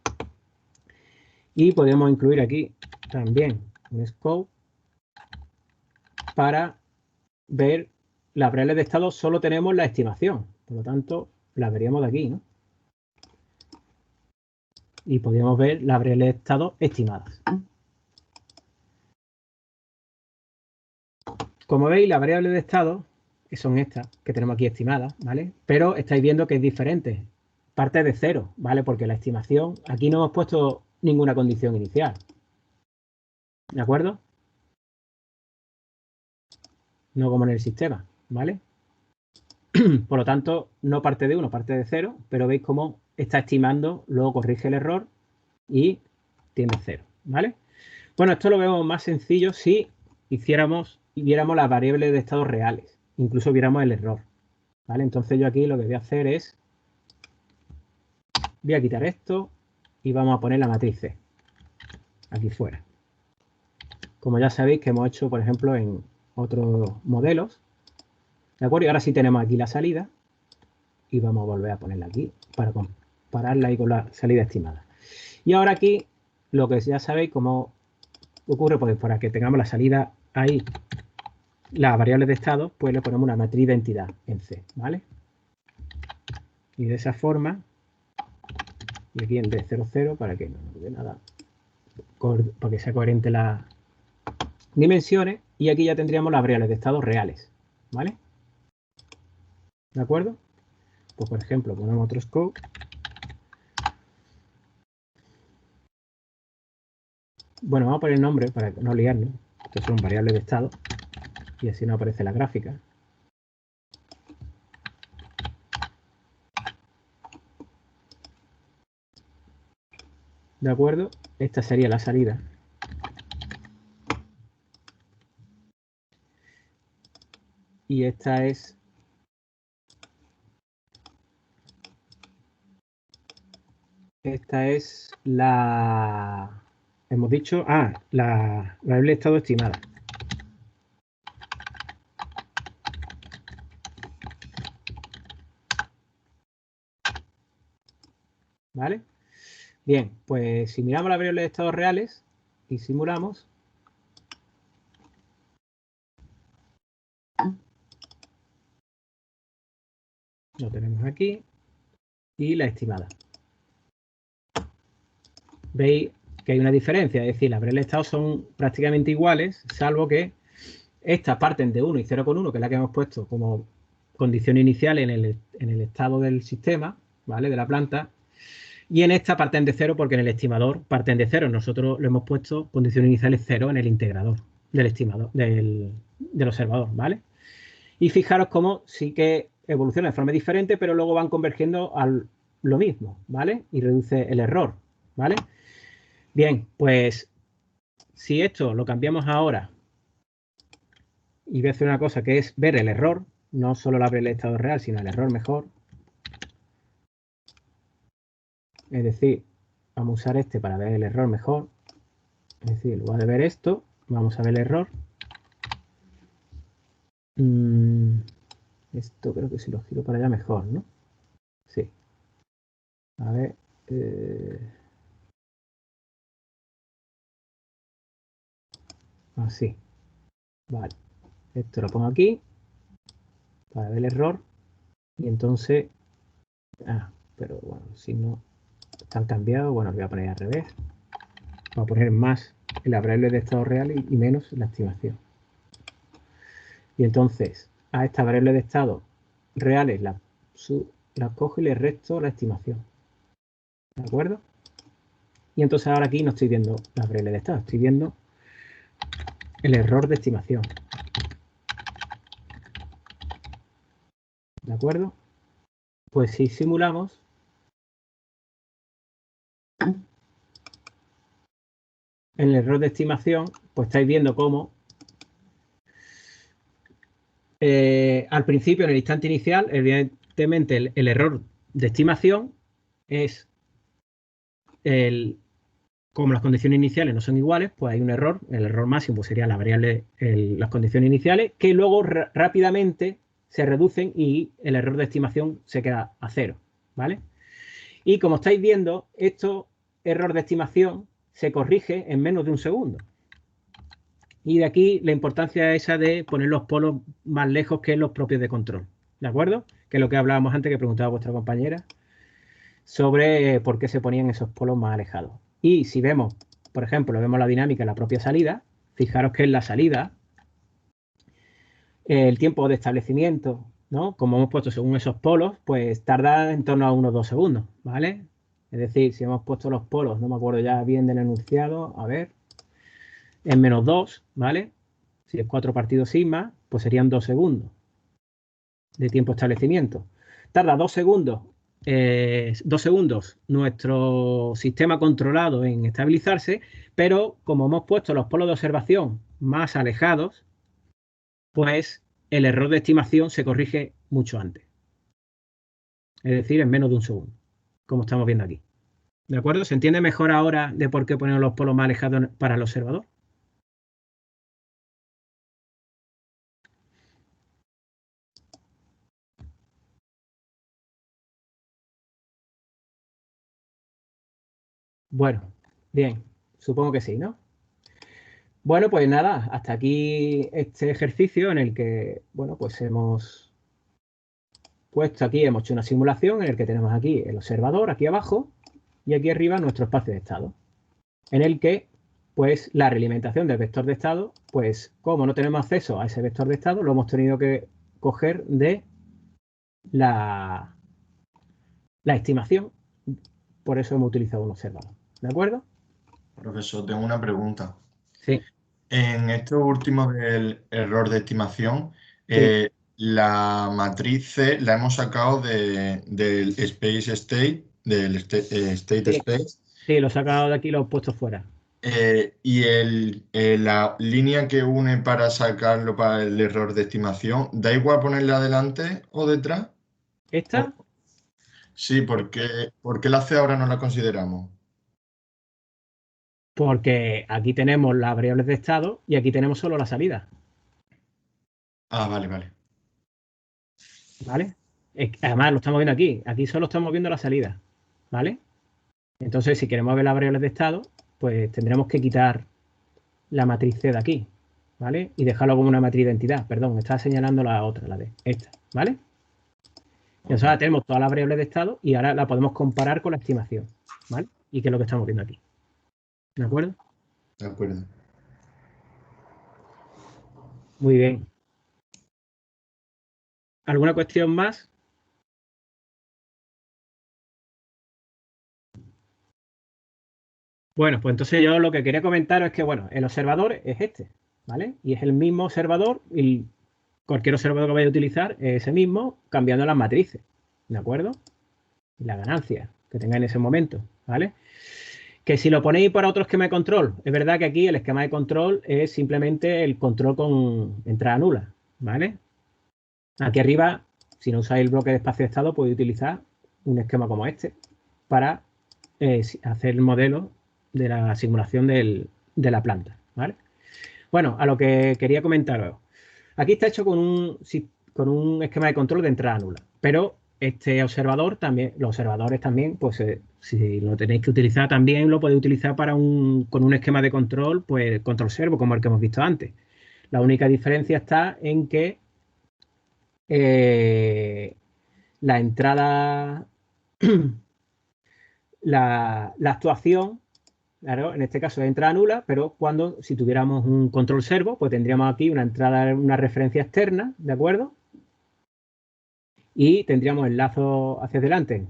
Y podemos incluir aquí también un scope para ver las variables de estado. Solo tenemos la estimación, por lo tanto, la veríamos de aquí, ¿no? Y podríamos ver las variables de estado estimadas. Como veis, las variables de estado, que son estas que tenemos aquí estimadas, ¿vale? Pero estáis viendo que es diferente. Parte de cero, ¿vale? Porque la estimación, aquí no hemos puesto ninguna condición inicial. ¿De acuerdo? No como en el sistema, ¿vale? Por lo tanto, no parte de 1, parte de 0, pero veis cómo está estimando, luego corrige el error y tiene 0, ¿vale? Bueno, esto lo vemos más sencillo si hiciéramos y viéramos las variables de estado reales, incluso viéramos el error, ¿vale? Entonces yo aquí lo que voy a hacer es, voy a quitar esto y vamos a poner la matriz C aquí fuera. Como ya sabéis que hemos hecho, por ejemplo, en otros modelos, ¿de acuerdo? Y ahora sí tenemos aquí la salida y vamos a volver a ponerla aquí para compararla ahí con la salida estimada. Y ahora aquí, lo que ya sabéis cómo ocurre, pues para que tengamos la salida ahí, las variables de estado, pues le ponemos una matriz de entidad en C, ¿vale? Y de esa forma y aquí en D00 para que no dé nada, para que sea coherente las dimensiones, y aquí ya tendríamos las variables de estado reales, ¿vale? ¿De acuerdo? Pues por ejemplo, ponemos otro scope. Bueno, vamos a poner el nombre para no liarnos. Estos son variables de estado y así no aparece la gráfica. ¿De acuerdo? Esta sería la salida. Y esta es la, hemos dicho, la variable de estado estimada. ¿Vale? Bien, pues si miramos las variables de estados reales y simulamos, lo tenemos aquí, y la estimada. Veis que hay una diferencia, es decir, las variables de estado son prácticamente iguales, salvo que estas parten de 1 y 0,1, que es la que hemos puesto como condición inicial en el estado del sistema, ¿vale? De la planta. Y en esta parten de 0 porque en el estimador parten de 0. Nosotros le hemos puesto condición inicial es 0 en el integrador del estimador, del observador, ¿vale? Y fijaros cómo sí que evoluciona de forma diferente, pero luego van convergiendo a lo mismo, ¿vale? Y reduce el error, ¿vale? Bien, pues si esto lo cambiamos ahora y voy a hacer una cosa que es ver el error, no solo la variable de estado real, sino el error mejor. Es decir, vamos a usar este para ver el error mejor. Es decir, en lugar de ver esto, vamos a ver el error. Esto creo que si lo giro para allá mejor, ¿no? Sí. A ver. Así. Vale. Esto lo pongo aquí para ver el error. Y entonces... pero bueno, si no están cambiados, bueno, lo voy a poner al revés. Voy a poner más en la variable de estado real y menos la estimación. Y entonces a esta variable de estado reales la cojo y le resto la estimación. ¿De acuerdo? Y entonces ahora aquí no estoy viendo la variable de estado, estoy viendo el error de estimación. ¿De acuerdo? Pues si simulamos, en el error de estimación, pues estáis viendo cómo al principio, en el instante inicial, evidentemente el error de estimación es como las condiciones iniciales no son iguales, pues hay un error. El error máximo sería la variable, las condiciones iniciales, que luego rápidamente se reducen y el error de estimación se queda a 0, ¿vale? Y como estáis viendo, esto error de estimación se corrige en menos de un segundo. Y de aquí la importancia esa de poner los polos más lejos que los propios de control, ¿de acuerdo? Que es lo que hablábamos antes, que preguntaba vuestra compañera, sobre por qué se ponían esos polos más alejados. Y si vemos, por ejemplo, vemos la dinámica en la propia salida, fijaros que en la salida el tiempo de establecimiento, ¿no? Como hemos puesto según esos polos, pues tarda en torno a unos 2 segundos, ¿vale? Es decir, si hemos puesto los polos, no me acuerdo ya bien del enunciado, a ver, en menos 2, ¿vale? Si es 4 partidos sigma, pues serían 2 segundos de tiempo de establecimiento. Tarda 2 segundos, 2 segundos nuestro sistema controlado en estabilizarse, pero como hemos puesto los polos de observación más alejados, pues el error de estimación se corrige mucho antes. Es decir, en menos de un segundo, como estamos viendo aquí. ¿De acuerdo? ¿Se entiende mejor ahora de por qué ponemos los polos más alejados para el observador? Bueno, bien, supongo que sí, ¿no? Bueno, pues nada, hasta aquí este ejercicio en el que, bueno, pues hemos puesto aquí, hemos hecho una simulación en el que tenemos aquí el observador, aquí abajo, y aquí arriba nuestro espacio de estado, en el que pues la realimentación del vector de estado, pues como no tenemos acceso a ese vector de estado, lo hemos tenido que coger de la estimación, por eso hemos utilizado un observador. ¿De acuerdo? Profesor, tengo una pregunta. Sí. En esto último del error de estimación, Sí. la matriz C la hemos sacado del space state, del state Sí. space. Sí, lo he sacado de aquí y lo he puesto fuera. Y la línea que une para sacarlo para el error de estimación, ¿da igual ponerla adelante o detrás? ¿Esta? Sí, porque la C ahora no la consideramos. Porque aquí tenemos las variables de estado y aquí tenemos solo la salida. Ah, vale, vale. ¿Vale? Además, lo estamos viendo aquí. Aquí solo estamos viendo la salida. ¿Vale? Entonces, si queremos ver las variables de estado, pues tendremos que quitar la matriz C de aquí. ¿Vale? Y dejarlo como una matriz de identidad. Perdón, me estaba señalando la otra, la de esta. ¿Vale? Y entonces ahora tenemos todas las variables de estado y ahora la podemos comparar con la estimación. ¿Vale? Y que es lo que estamos viendo aquí. ¿De acuerdo? De acuerdo. Muy bien. ¿Alguna cuestión más? Bueno, pues entonces yo lo que quería comentaros es que, bueno, el observador es este, ¿vale? Y es el mismo observador y cualquier observador que vaya a utilizar es ese mismo, cambiando las matrices, ¿de acuerdo? Y la ganancia que tenga en ese momento, ¿vale? Que si lo ponéis para otro esquema de control, es verdad que aquí el esquema de control es simplemente el control con entrada nula, ¿vale? Aquí arriba, si no usáis el bloque de espacio de estado, podéis utilizar un esquema como este para hacer el modelo de la simulación de la planta, ¿vale? Bueno, a lo que quería comentaros. Aquí está hecho con un esquema de control de entrada nula, pero este observador también, los observadores también, pues si lo tenéis que utilizar también lo podéis utilizar con un esquema de control, pues control servo, como el que hemos visto antes. La única diferencia está en que la entrada, la actuación, claro, en este caso es entrada nula, pero si tuviéramos un control servo, pues tendríamos aquí una entrada, una referencia externa, ¿de acuerdo? Y tendríamos el lazo hacia adelante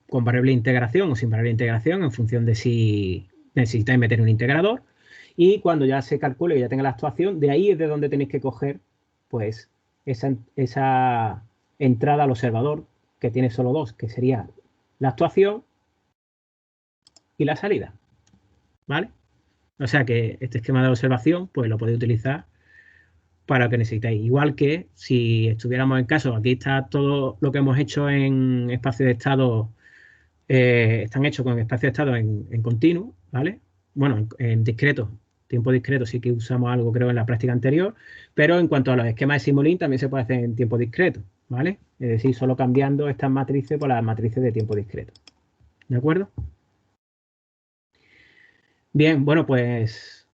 con variable de integración o sin variable de integración en función de si necesitáis meter un integrador. Y cuando ya se calcule y ya tenga la actuación, de ahí es de donde tenéis que coger pues esa entrada al observador, que tiene solo dos, que sería la actuación y la salida. ¿Vale? O sea que este esquema de observación pues lo podéis utilizar para lo que necesitáis. Igual que si estuviéramos en caso, aquí está todo lo que hemos hecho en espacio de estado, están hechos con espacio de estado en continuo, ¿vale? Bueno, en discreto, tiempo discreto sí que usamos algo creo en la práctica anterior, pero en cuanto a los esquemas de Simulink también se puede hacer en tiempo discreto, ¿vale? Es decir, solo cambiando estas matrices por las matrices de tiempo discreto. ¿De acuerdo? Bien, bueno, pues